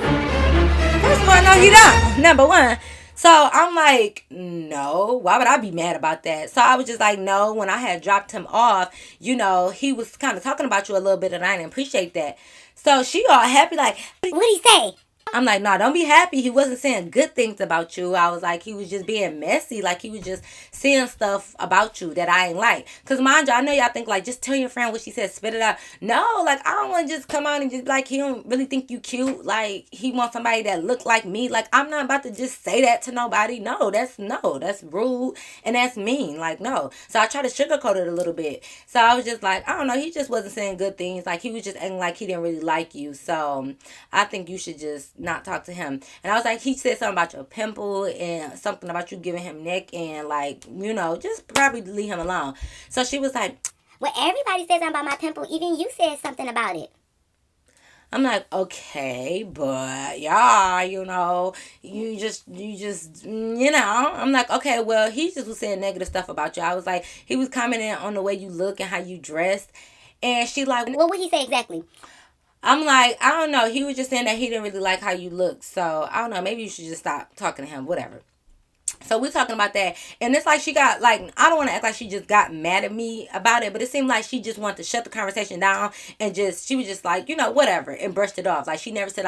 A: first of all, no, he don't. Number one. So I'm like, no, why would I be mad about that? So I was just like, no, when I had dropped him off, he was kind of talking about you a little bit and I didn't appreciate that. So she all happy, like,
C: What'd he say?
A: I'm like, no, don't be happy. He wasn't saying good things about you. I was like, he was just being messy. Like, he was just saying stuff about you that I ain't like. Because, mind you, I know y'all think, like, just tell your friend what she said, spit it out. No, like, I don't want to just come out and just be like, he don't really think you cute. Like, he wants somebody that look like me. Like, I'm not about to just say that to nobody. No, that's rude and that's mean. Like, no. So I try to sugarcoat it a little bit. So I was just like, I don't know. He just wasn't saying good things. Like, he was just acting like he didn't really like you. So I think you should just not talk to him. And I was like, he said something about your pimple and something about you giving him neck and like, just probably leave him alone. So she was like,
C: well, everybody says something about my pimple. Even you said something about it.
A: I'm like, okay, but yeah, I'm like, okay, well, he just was saying negative stuff about you. I was like, he was commenting on the way you look and how you dressed. And she like,
C: what would he say exactly?
A: I'm like, I don't know. He was just saying that he didn't really like how you look. So, I don't know. Maybe you should just stop talking to him. Whatever. So we're talking about that. And it's like she got, like, I don't want to act like she just got mad at me about it, but it seemed like she just wanted to shut the conversation down and she was just like, whatever, and brushed it off. Like, she never said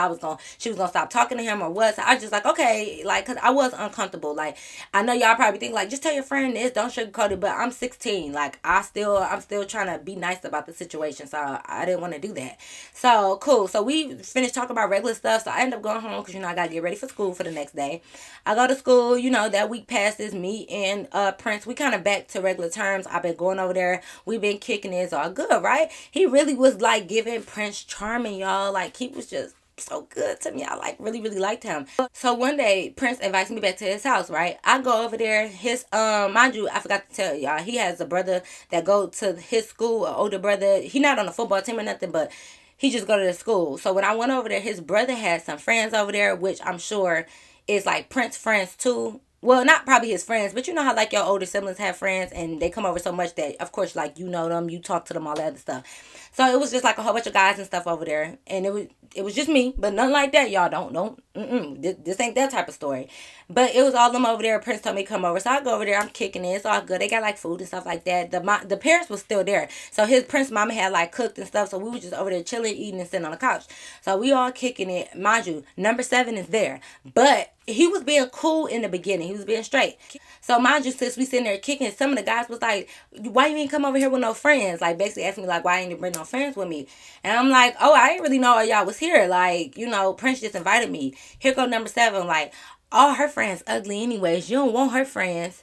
A: she was going to stop talking to him or what. So I was just like, okay, like, because I was uncomfortable. Like, I know y'all probably think, like, just tell your friend this, don't sugarcoat it, but I'm 16. Like, I'm still trying to be nice about the situation. So I didn't want to do that. So, cool. So we finished talking about regular stuff. So I ended up going home because, I got to get ready for school for the next day. I go to school, that week passes, me and Prince, we kind of back to regular terms. I've been going over there. We've been kicking it. It's all good, right? He really was like giving Prince charming, y'all. Like, he was just so good to me. I like really, really liked him. So one day Prince invites me back to his house, right? I go over there. His mind you, I forgot to tell y'all, he has a brother that go to his school, an older brother. He not on the football team or nothing, but he just go to the school. So when I went over there, his brother had some friends over there, which I'm sure is like Prince friends too. Well, not probably his friends, but you know how like your older siblings have friends and they come over so much that of course like you know them, you talk to them, all that other stuff. So it was just like a whole bunch of guys and stuff over there, and it was just me, but nothing like that, y'all. Don't this ain't that type of story. But it was all them over there. Prince told me to come over, so I go over there. I'm kicking it. It's all good. They got like food and stuff like that. The parents was still there, so his Prince mama had like cooked and stuff. So we were just over there chilling, eating, and sitting on the couch. So we all kicking it. Mind you, number 7 is there, but he was being cool in the beginning. He was being straight. So mind you, since we sitting there kicking, some of the guys was like, "Why you ain't come over here with no friends?" Like basically asking me like, "Why ain't you bring no friends with me?" And I'm like, "Oh, I didn't really know y'all was here. Like, Prince just invited me. Here go number 7. Like, all her friends ugly anyways. You don't want her friends."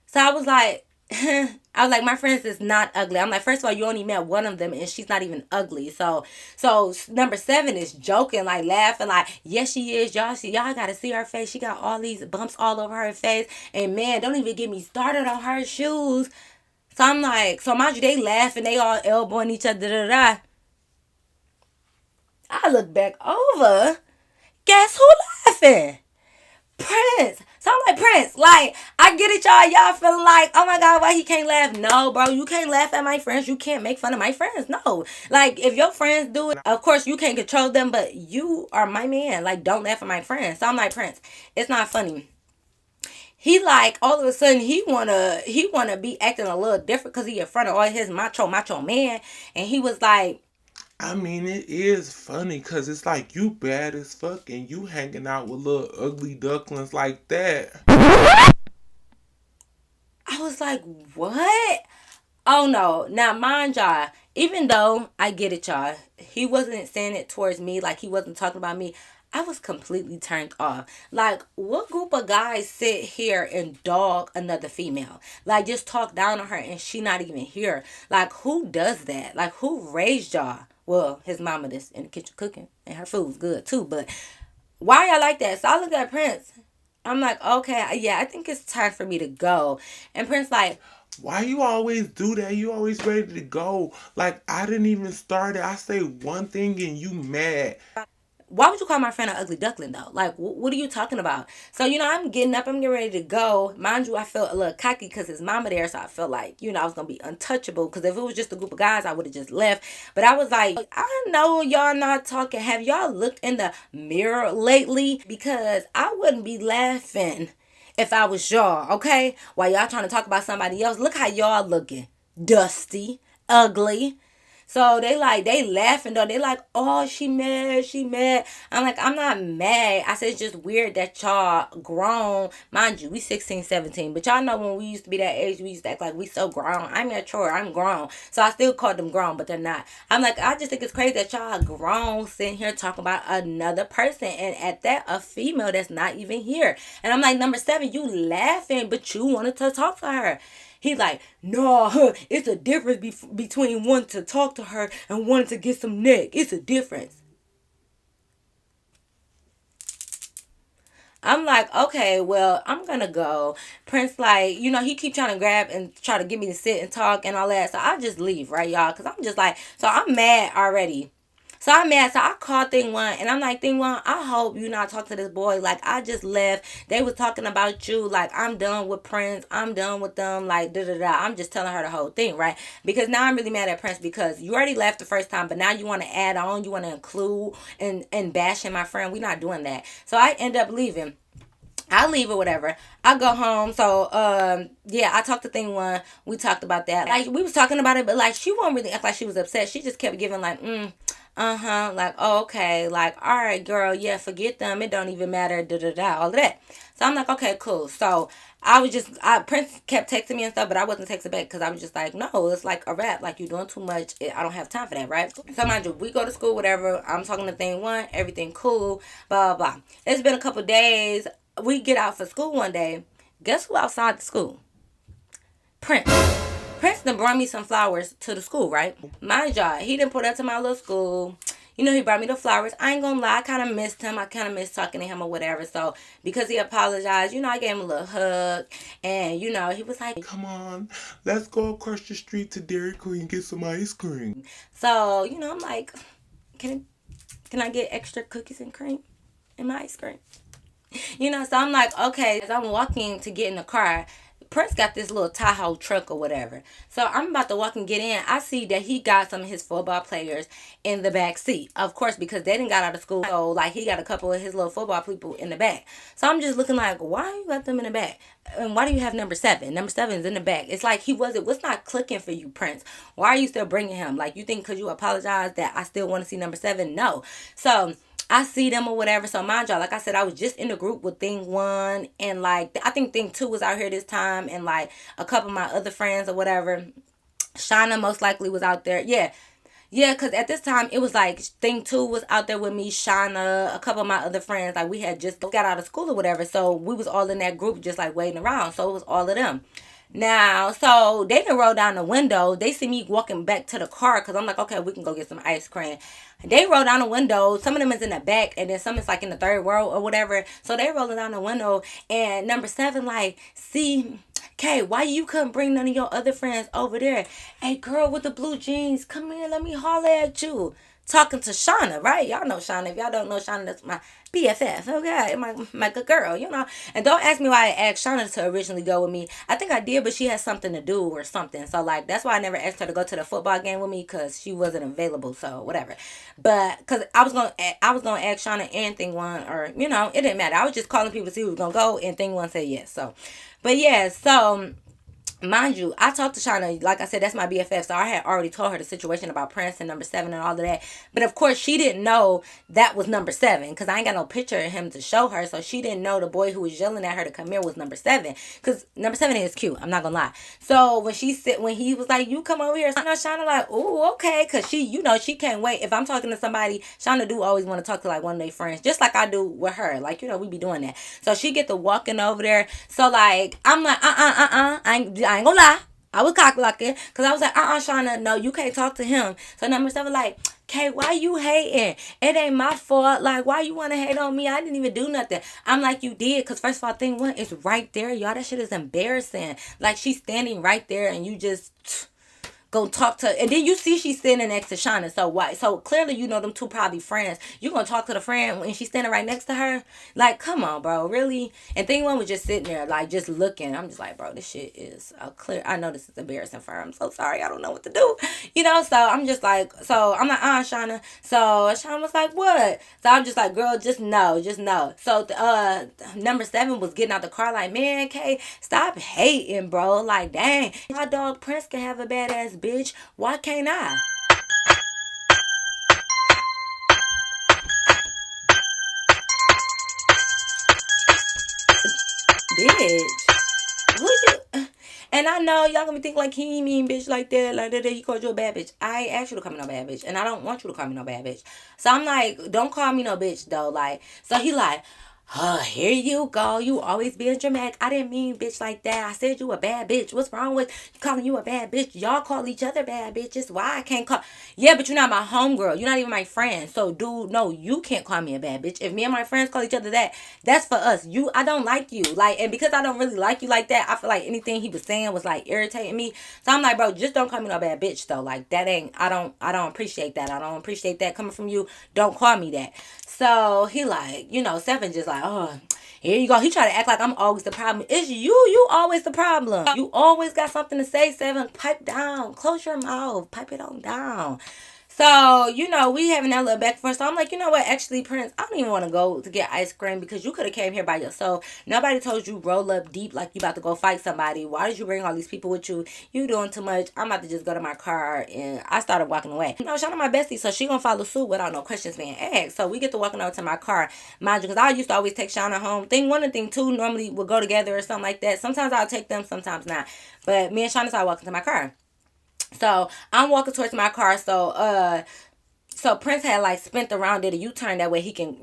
A: So I was like, my friends is not ugly. I'm like, first of all, you only met one of them and she's not even ugly. So number 7 is joking, like laughing, like, yes, she is. Y'all gotta see her face. She got all these bumps all over her face. And man, don't even get me started on her shoes. So I'm like, so mind you, they laughing, they all elbowing each other. Da, da, da. I look back over. Guess who laughing? Prince. So I'm like, Prince, like, I get it, y'all. Y'all feeling like, oh my God, why he can't laugh? No, bro, you can't laugh at my friends. You can't make fun of my friends. No. Like, if your friends do it, of course, you can't control them, but you are my man. Like, don't laugh at my friends. So I'm like, Prince, it's not funny. He like all of a sudden he wanna be acting a little different because he in front of all his macho man, and he was like,
B: I mean, it is funny because it's like you bad as fuck and you hanging out with little ugly ducklings like that.
A: I was like, what? Oh no. Now mind y'all, even though I get it, y'all, he wasn't saying it towards me, like he wasn't talking about me. I was completely turned off. Like, what group of guys sit here and dog another female? Like, just talk down on her and she not even here. Like, who does that? Like, who raised y'all? Well, his mama that's in the kitchen cooking, and her food's good too. But why y'all like that? So I look at Prince. I'm like, okay, yeah, I think it's time for me to go. And Prince like,
B: Why you always do that? You always ready to go. Like, I didn't even start it. I say one thing and you mad.
A: Why would you call my friend an ugly duckling though? Like, what are you talking about? So, I'm getting up, I'm getting ready to go. Mind you, I felt a little cocky because his mama there, so I felt like, I was going to be untouchable. Because if it was just a group of guys, I would have just left. But I was like, I know y'all not talking. Have y'all looked in the mirror lately? Because I wouldn't be laughing if I was y'all, okay? While y'all trying to talk about somebody else, look how y'all looking. Dusty, ugly. So they laughing though. They like, oh, she mad, she mad. I'm like, I'm not mad. I said it's just weird that y'all grown. Mind you, we 16, 17. But y'all know when we used to be that age, we used to act like we so grown. I'm mature, I'm grown. So I still call them grown, but they're not. I'm like, I just think it's crazy that y'all grown sitting here talking about another person. And at that, a female that's not even here. And I'm like, number 7, you laughing, but you wanted to talk to her. He's like, no, it's a difference between wanting to talk to her and wanting to get some neck. It's a difference. I'm like, okay, well, I'm gonna go. Prince, like, he keep trying to grab and try to get me to sit and talk and all that. So I just leave, right, y'all? Because I'm just like, so I'm mad already. So I'm mad. So I called Thing One and I'm like, Thing One, I hope you not talk to this boy. Like, I just left. They was talking about you. Like, I'm done with Prince. I'm done with them. Like, da da da. I'm just telling her the whole thing, right? Because now I'm really mad at Prince because you already left the first time, but now you want to add on, you want to include and bashing my friend. We're not doing that. So I end up leaving. I leave or whatever. I go home. So yeah, I talked to Thing One. We talked about that. Like we was talking about it, but like she won't really act like she was upset. She just kept giving like uh-huh, like, oh, okay, like, all right, girl, yeah, forget them. It don't even matter, da da da, all of that. So I'm like, okay, cool. So Prince kept texting me and stuff, but I wasn't texting back because I was just like, no, it's like a rap. Like, you're doing too much. I don't have time for that, right? So mind you, we go to school, whatever. I'm talking to Thing One, everything cool, blah, blah, blah. It's been a couple days. We get out for school one day. Guess who outside the school? Prince. Prince done brought me some flowers to the school, right? Mind y'all, he didn't put up to my little school. He brought me the flowers. I ain't gonna lie, I kind of missed him. I kind of missed talking to him or whatever. So, because he apologized, I gave him a little hug. And, he was like,
B: Come on, let's go across the street to Dairy Queen and get some ice cream.
A: So, I'm like, can I get extra cookies and cream in my ice cream? So I'm like, okay, as I'm walking to get in the car, Prince got this little Tahoe truck or whatever. So I'm about to walk and get in. I see that he got some of his football players in the back seat. Of course, because they didn't got out of school. So, like, he got a couple of his little football people in the back. So I'm just looking like, why you got them in the back? And why do you have number 7? Number 7 is in the back. It's like what's not clicking for you, Prince? Why are you still bringing him? Like, you think because you apologize that I still want to see number 7? No. So I see them or whatever. So mind y'all, like I said, I was just in the group with Thing One and like I think Thing Two was out here this time and like a couple of my other friends or whatever. Shauna most likely was out there. Yeah. Yeah, because at this time, it was like Thing 2 was out there with me, Shauna, a couple of my other friends. Like, we had just got out of school or whatever. So, we was all in that group just, like, waiting around. So, it was all of them. Now, so they can roll down the window. They see me walking back to the car because I'm like, okay, we can go get some ice cream. They roll down the window. Some of them is in the back, and then some is like in the third row or whatever. So they rolling down the window, and number 7 like, see, Kay, why you couldn't bring none of your other friends over there? Hey, girl with the blue jeans, come here, let me holler at you. Talking to Shauna, right? Y'all know Shauna. If y'all don't know Shauna, that's my BFF, okay? My good girl, And don't ask me why I asked Shauna to originally go with me. I think I did, but she had something to do or something. So, like, that's why I never asked her to go to the football game with me because she wasn't available, so whatever. But, because I was gonna ask Shauna and Thing One, or, it didn't matter. I was just calling people to see who was going to go, and Thing One said yes. So, but yeah, so mind you, I talked to Shauna. Like I said, that's my BFF. So I had already told her the situation about Prince and number 7 and all of that. But of course, she didn't know that was number 7 because I ain't got no picture of him to show her. So she didn't know the boy who was yelling at her to come here was number 7. Because number 7 is cute. I'm not gonna lie. So when he was like, "You come over here," Shauna like, "Oh, okay," because she can't wait. If I'm talking to somebody, Shauna do always want to talk to like one of their friends, just like I do with her. Like we be doing that. So she get to walking over there. So like I'm like, I ain't gonna lie. I was cock blocking because I was like, Shauna, no, you can't talk to him. So number 7 like, Kay, why you hating? It ain't my fault. Like, why you want to hate on me? I didn't even do nothing. I'm like, you did. Because first of all, thing one is right there. Y'all, that shit is embarrassing. Like, she's standing right there and you just go talk to, and then you see she's standing next to Shauna. So why? So clearly you know them two probably friends. You gonna talk to the friend when she's standing right next to her? Like, come on, bro, really? And thing one was just sitting there, like, just looking. I'm just like, bro, this shit is a clear. I know this is embarrassing for her. I'm so sorry. I don't know what to do. So I'm just like, so I'm like, Shauna. So Shauna was like, what? So I'm just like, girl, just know, just know. So number 7 was getting out the car, like, man, Kay, stop hating, bro. Like, dang, my dog Prince can have a badass bitch. Why can't I? Bitch. Who you? And I know y'all gonna be thinking like he ain't mean bitch like that, like that. He called you a bad bitch. I ain't asked you to call me no bad bitch, and I don't want you to call me no bad bitch. So I'm like, don't call me no bitch though. Like, so he like, here you go. You always being dramatic. I didn't mean bitch like that. I said you a bad bitch. What's wrong with calling you a bad bitch? Y'all call each other bad bitches. Why I can't call? Yeah, but you're not my homegirl. You're not even my friend. So, dude, no, you can't call me a bad bitch. If me and my friends call each other that, that's for us. I don't like you. Like, and because I don't really like you like that, I feel like anything he was saying was like irritating me. So I'm like, bro, just don't call me no bad bitch though. Like, that ain't. I don't appreciate that. I don't appreciate that coming from you. Don't call me that. So he like, 7 just like, oh, here you go. He try to act like I'm always the problem. It's you. You always the problem. You always got something to say, 7. Pipe down. Close your mouth. Pipe it on down. So, we having that little back and forth. So I'm like, you know what? Actually, Prince, I don't even want to go to get ice cream because you could have came here by yourself. Nobody told you roll up deep like you about to go fight somebody. Why did you bring all these people with you? You doing too much. I'm about to just go to my car. And I started walking away. Shout out my bestie. So she gonna follow suit without no questions being asked. So we get to walking over to my car. Mind you, because I used to always take Shauna home. Thing 1 and thing 2 normally would go together or something like that. Sometimes I'll take them, sometimes not. But me and Shauna started walking to my car. So I'm walking towards my car. So Prince had like spent around, did a U-turn that way he can,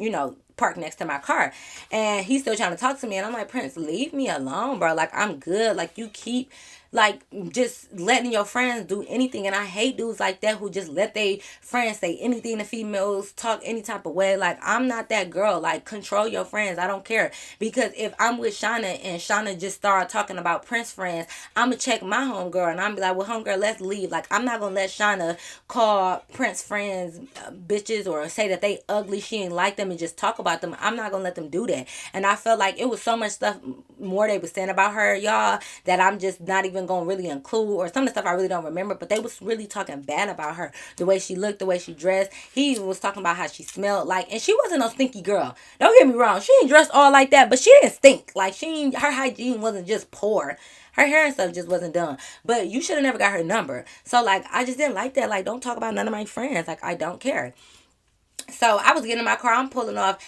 A: park next to my car. And he's still trying to talk to me. And I'm like, Prince, leave me alone, bro. Like, I'm good. Like, you keep like just letting your friends do anything. And I hate dudes like that who just let their friends say anything to females, talk any type of way. Like, I'm not that girl. Like, control your friends. I don't care. Because if I'm with Shauna and Shauna just start talking about Prince friends, I'm going to check my homegirl and I'm be like, well, homegirl, let's leave. Like, I'm not going to let Shauna call Prince friends bitches or say that they ugly, she ain't like them, and just talk about them. I'm not going to let them do that. And I felt like it was so much stuff more they was saying about her, y'all, that I'm just not even gonna really include, or some of the stuff I really don't remember, but they was really talking bad about her, the way she looked, the way she dressed. He even was talking about how she smelled like, and she wasn't no stinky girl, don't get me wrong, she ain't dressed all like that, but she didn't stink. Like, her hygiene wasn't just poor, her hair and stuff just wasn't done. But you should have never got her number. So like, I just didn't like that. Like, don't talk about none of my friends. Like, I don't care. So I was getting in my car, I'm pulling off.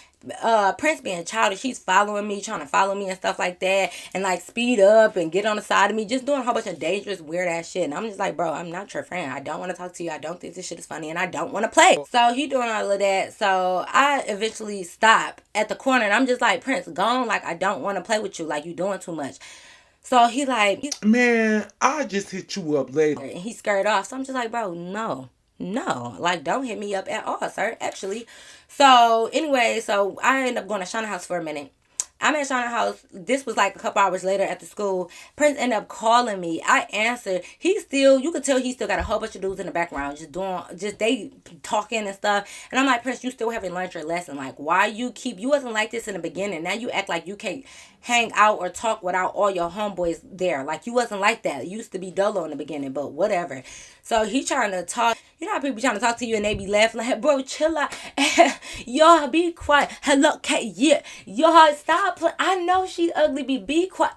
A: Prince being childish, he's following me, trying to follow me and stuff like that, and like speed up and get on the side of me, just doing a whole bunch of dangerous, weird ass shit. And I'm just like, bro, I'm not your friend. I don't want to talk to you. I don't think this shit is funny, and I don't want to play. So he doing all of that. So I eventually stop at the corner, and I'm just like, Prince, go on. Like, I don't want to play with you. Like, you doing too much. So he like,
B: man, I just hit you up later.
A: And he scurried off. So I'm just like, bro, no, like, don't hit me up at all, sir, actually. So anyway, so I ended up going to Shauna's house for a minute. I'm at Shauna's house. This was like a couple hours later at the school. Prince ended up calling me. I answered. You could tell he still got a whole bunch of dudes in the background they talking and stuff. And I'm like, Prince, you still haven't learned your lesson. Like, why you wasn't like this in the beginning. Now you act like you can't hang out or talk without all your homeboys there. Like, you wasn't like that. It used to be dolo in the beginning, but whatever. So he trying to talk. You know how people trying to talk to you and they be laughing like, bro, chill out. Y'all be quiet. Hello, Kate. Yeah. Y'all stop. I know she ugly. Be quiet.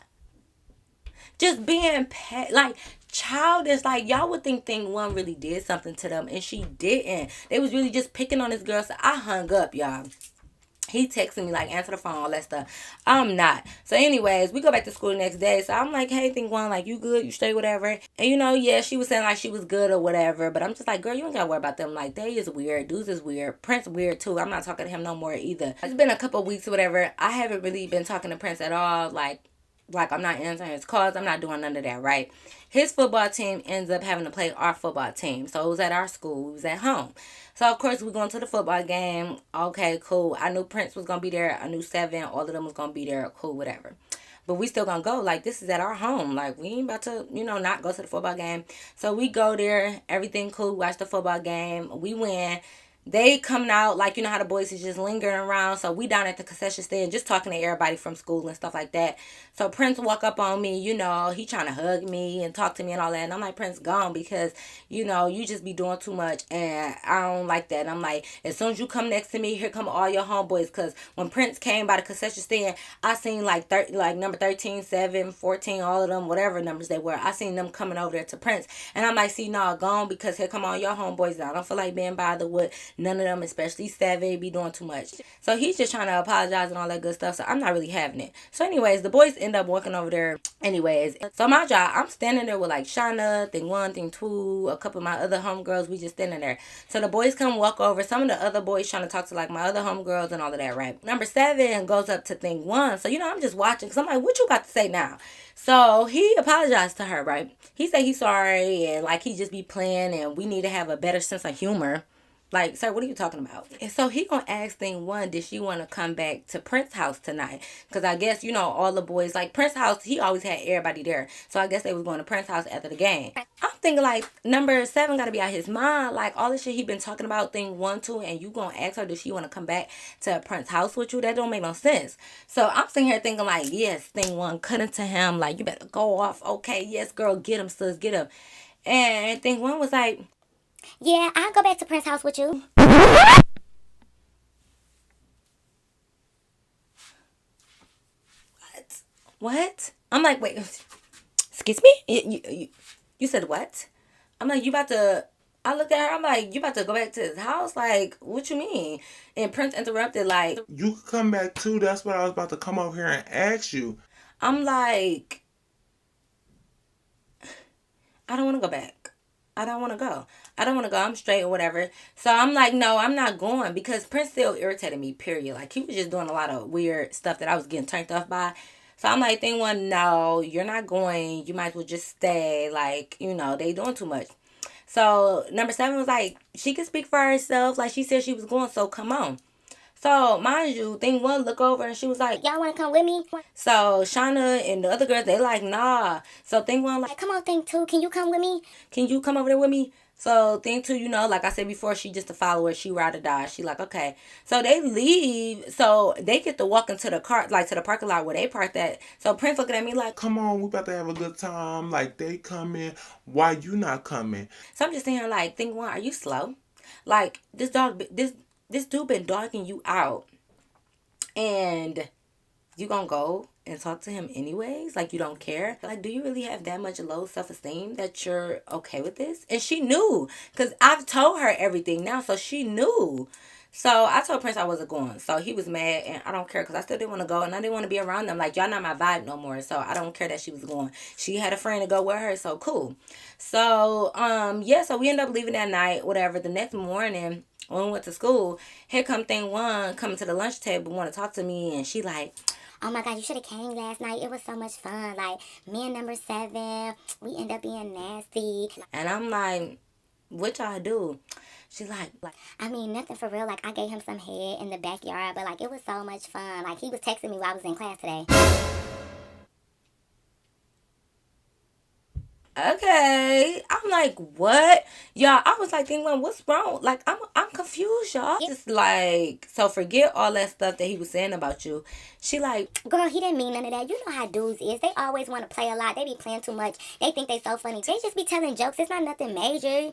A: Just being like childish. Like, y'all would think thing one really did something to them, and she didn't. They was really just picking on this girl. So I hung up, y'all. He texted me, like, answer the phone, all that stuff. I'm not. So anyways, we go back to school the next day. So I'm like, hey, thing one, like, you good? You straight, whatever? And, yeah, she was saying, like, she was good or whatever. But I'm just like, girl, you ain't got to worry about them. Like, they is weird. Dudes is weird. Prince weird, too. I'm not talking to him no more either. It's been a couple weeks or whatever. I haven't really been talking to Prince at all. Like, Like, I'm not answering his calls. I'm not doing none of that, right? His football team ends up having to play our football team. So it was at our school. We was at home. So, of course, we going to the football game. Okay, cool. I knew Prince was going to be there. I knew Seven. All of them was going to be there. Cool, whatever. But we still going to go. Like, this is at our home. Like, we ain't about to, not go to the football game. So we go there. Everything cool. Watch the football game. We win. They coming out, like, how the boys is just lingering around. So we down at the concession stand just talking to everybody from school and stuff like that. So Prince walk up on me, he trying to hug me and talk to me and all that. And I'm like, Prince, gone, because, you just be doing too much. And I don't like that. And I'm like, as soon as you come next to me, here come all your homeboys. Because when Prince came by the concession stand, I seen like number 13, 7, 14, all of them, whatever numbers they were. I seen them coming over there to Prince. And I'm like, see, no, gone, because here come all your homeboys. I don't feel like being bothered with none of them, especially Seven, be doing too much. So he's just trying to apologize and all that good stuff. So I'm not really having it. So anyways, the boys end up walking over there. Anyways, so my job, I'm standing there with like Shauna, thing one, thing two, a couple of my other homegirls. We just standing there. So the boys come walk over. Some of the other boys trying to talk to like my other homegirls and all of that, right? Number 7 goes up to thing one. So, I'm just watching because I'm like, what you got to say now? So he apologized to her, right? He said he's sorry and like he just be playing and we need to have a better sense of humor. Like, sir, what are you talking about? And so he gonna ask thing one, did she want to come back to Prince's house tonight? Because I guess, all the boys, like Prince's house, he always had everybody there. So I guess they was going to Prince's house after the game. I'm thinking like number 7 got to be out his mind. Like all this shit he been talking about thing 1, 2, and you gonna ask her, does she want to come back to Prince's house with you? That don't make no sense. So I'm sitting here thinking like, yes, thing 1, cutting to him. Like, you better go off. Okay, yes, girl, get him, sis, get him. And thing 1 was like,
C: yeah, I'll go back to Prince's house with you.
A: What? I'm like, wait, excuse me? You said what? I'm like, you about to... I looked at her, I'm like, you about to go back to his house? Like, what you mean? And Prince interrupted, like...
B: You could come back too. That's what I was about to come over here and ask you.
A: I'm like... I don't want to go back. I don't want to go. I don't want to go. I'm straight or whatever. So I'm like, no, I'm not going because Prince still irritated me, period. Like, he was just doing a lot of weird stuff that I was getting turned off by. So I'm like, thing 1, no, you're not going. You might as well just stay. Like, they doing too much. So number 7 was like, she could speak for herself. Like, she said she was going, so come on. So, mind you, thing 1 look over and she was like,
C: y'all want to come with me?
A: So, Shauna and the other girls, they like, nah. So, thing 1 like,
C: come on, thing 2, can you come with me?
A: Can you come over there with me? So, thing 2, like I said before, she just a follower. She ride or die. She like, okay. So, they leave. So, they get to walk into the car, like to the parking lot where they parked at. So, Prince looking at me like,
B: come on, we about to have a good time. Like, they coming. Why you not coming?
A: So, I'm just saying, like, thing 1, are you slow? Like, this dude been dogging you out. And you gonna go and talk to him anyways? Like, you don't care? Like, do you really have that much low self-esteem that you're okay with this? And she knew, because I've told her everything now, so she knew. So I told Prince I wasn't going. So he was mad, and I don't care because I still didn't want to go, and I didn't want to be around them. Like, y'all not my vibe no more. So I don't care that she was going. She had a friend to go with her, so cool. So yeah, so we ended up leaving that night, whatever. The next morning, when we went to school, here come thing 1 coming to the lunch table, want to talk to me, and she like,
C: oh my God, you should have came last night. It was so much fun. Like, me and number 7, we end up being nasty.
A: And I'm like, what y'all do? She like,
C: I mean, nothing for real. Like, I gave him some head in the backyard, but like, it was so much fun. Like, he was texting me while I was in class today.
A: okay. I'm like, what? Y'all, I was like, thinking, what's wrong? Like, I'm confused, y'all. Just like, so forget all that stuff that he was saying about you. She like,
C: girl, he didn't mean none of that. You know how dudes is. They always want to play a lot. They be playing too much. They think they so funny. They just be telling jokes. It's not nothing major.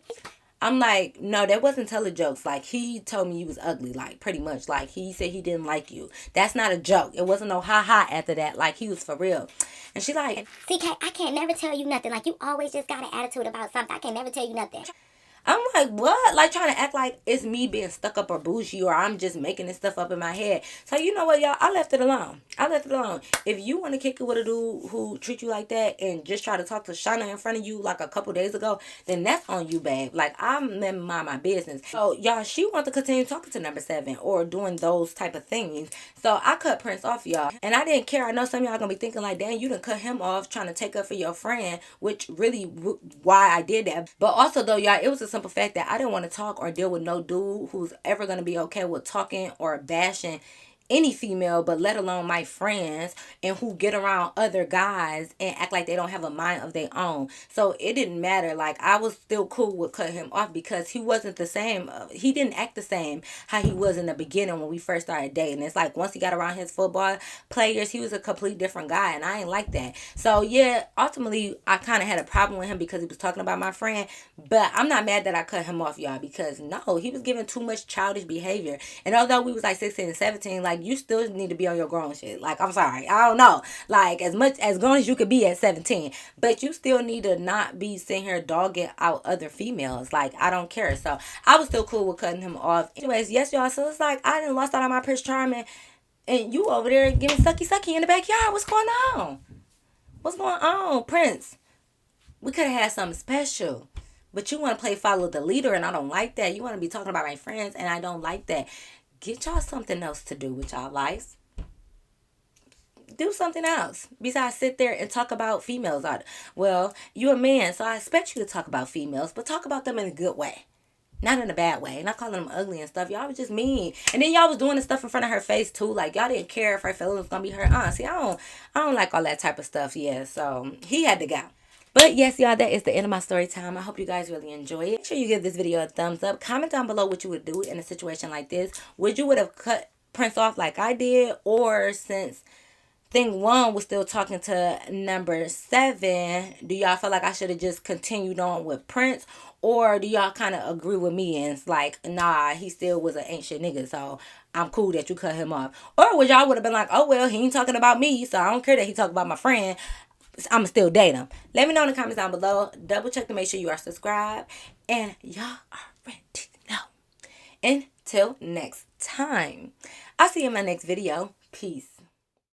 A: I'm like, no, that wasn't telling jokes. Like, he told me you was ugly, like, pretty much. Like, he said he didn't like you. That's not a joke. It wasn't no ha-ha after that. Like, he was for real. And she like,
C: see, I can't never tell you nothing. Like, you always just got an attitude about something. I can never tell you nothing.
A: I'm like, what? Like, trying to act like it's me being stuck up or bougie, or I'm just making this stuff up in my head. So, you know what, y'all? I left it alone. I left it alone. If you want to kick it with a dude who treat you like that and just try to talk to Shauna in front of you like a couple days ago, then that's on you, babe. Like, I'm in my business. So, y'all, she wants to continue talking to number 7 or doing those type of things. So, I cut Prince off, y'all. And I didn't care. I know some of y'all going to be thinking like, damn, you done cut him off trying to take up for your friend, which really why I did that. But also, though, y'all, it was a simple fact that I didn't want to talk or deal with no dude who's ever going to be okay with talking or bashing any female, but let alone my friends, and who get around other guys and act like they don't have a mind of their own. So it didn't matter. Like, I was still cool with cut him off because he wasn't the same. He didn't act the same how he was in the beginning when we first started dating. It's like once he got around his football players, he was a complete different guy, and I ain't like that. So yeah, ultimately I kind of had a problem with him because he was talking about my friend, but I'm not mad that I cut him off, y'all, because no, he was giving too much childish behavior. And although we was like 16 and 17, like, you still need to be on your grown shit. Like, I'm sorry, I don't know, like, as much as grown as you could be at 17, but you still need to not be sitting here dogging out other females. Like, I don't care. So I was still cool with cutting him off. Anyways, yes, y'all, so it's like I didn't lost out on my Prince Charming, and you over there giving sucky in the backyard. What's going on? What's going on, Prince? We could have had something special. But you want to play follow the leader, and I don't like that. You want to be talking about my friends, and I don't like that. Get y'all something else to do with y'all lives. Do something else besides sit there and talk about females. Well, you're a man, so I expect you to talk about females, but talk about them in a good way. Not in a bad way. Not calling them ugly and stuff. Y'all was just mean. And then y'all was doing the stuff in front of her face too. Like, y'all didn't care if her feelings was gonna be hurt. See, I don't like all that type of stuff. Yeah, so he had to go. But yes, y'all, that is the end of my story time. I hope you guys really enjoy it. Make sure you give this video a thumbs up. Comment down below what you would do in a situation like this. Would you would have cut Prince off like I did? Or since thing one was still talking to number 7, do y'all feel like I should have just continued on with Prince? Or do y'all kind of agree with me and it's like, nah, he still was an ancient nigga, so I'm cool that you cut him off? Or would y'all would have been like, oh, well, he ain't talking about me, so I don't care that he talking about my friend. I'ma still date him. Let me know in the comments down below. Double check to make sure you are subscribed. And y'all already know. Until next time, I'll see you in my next video. Peace.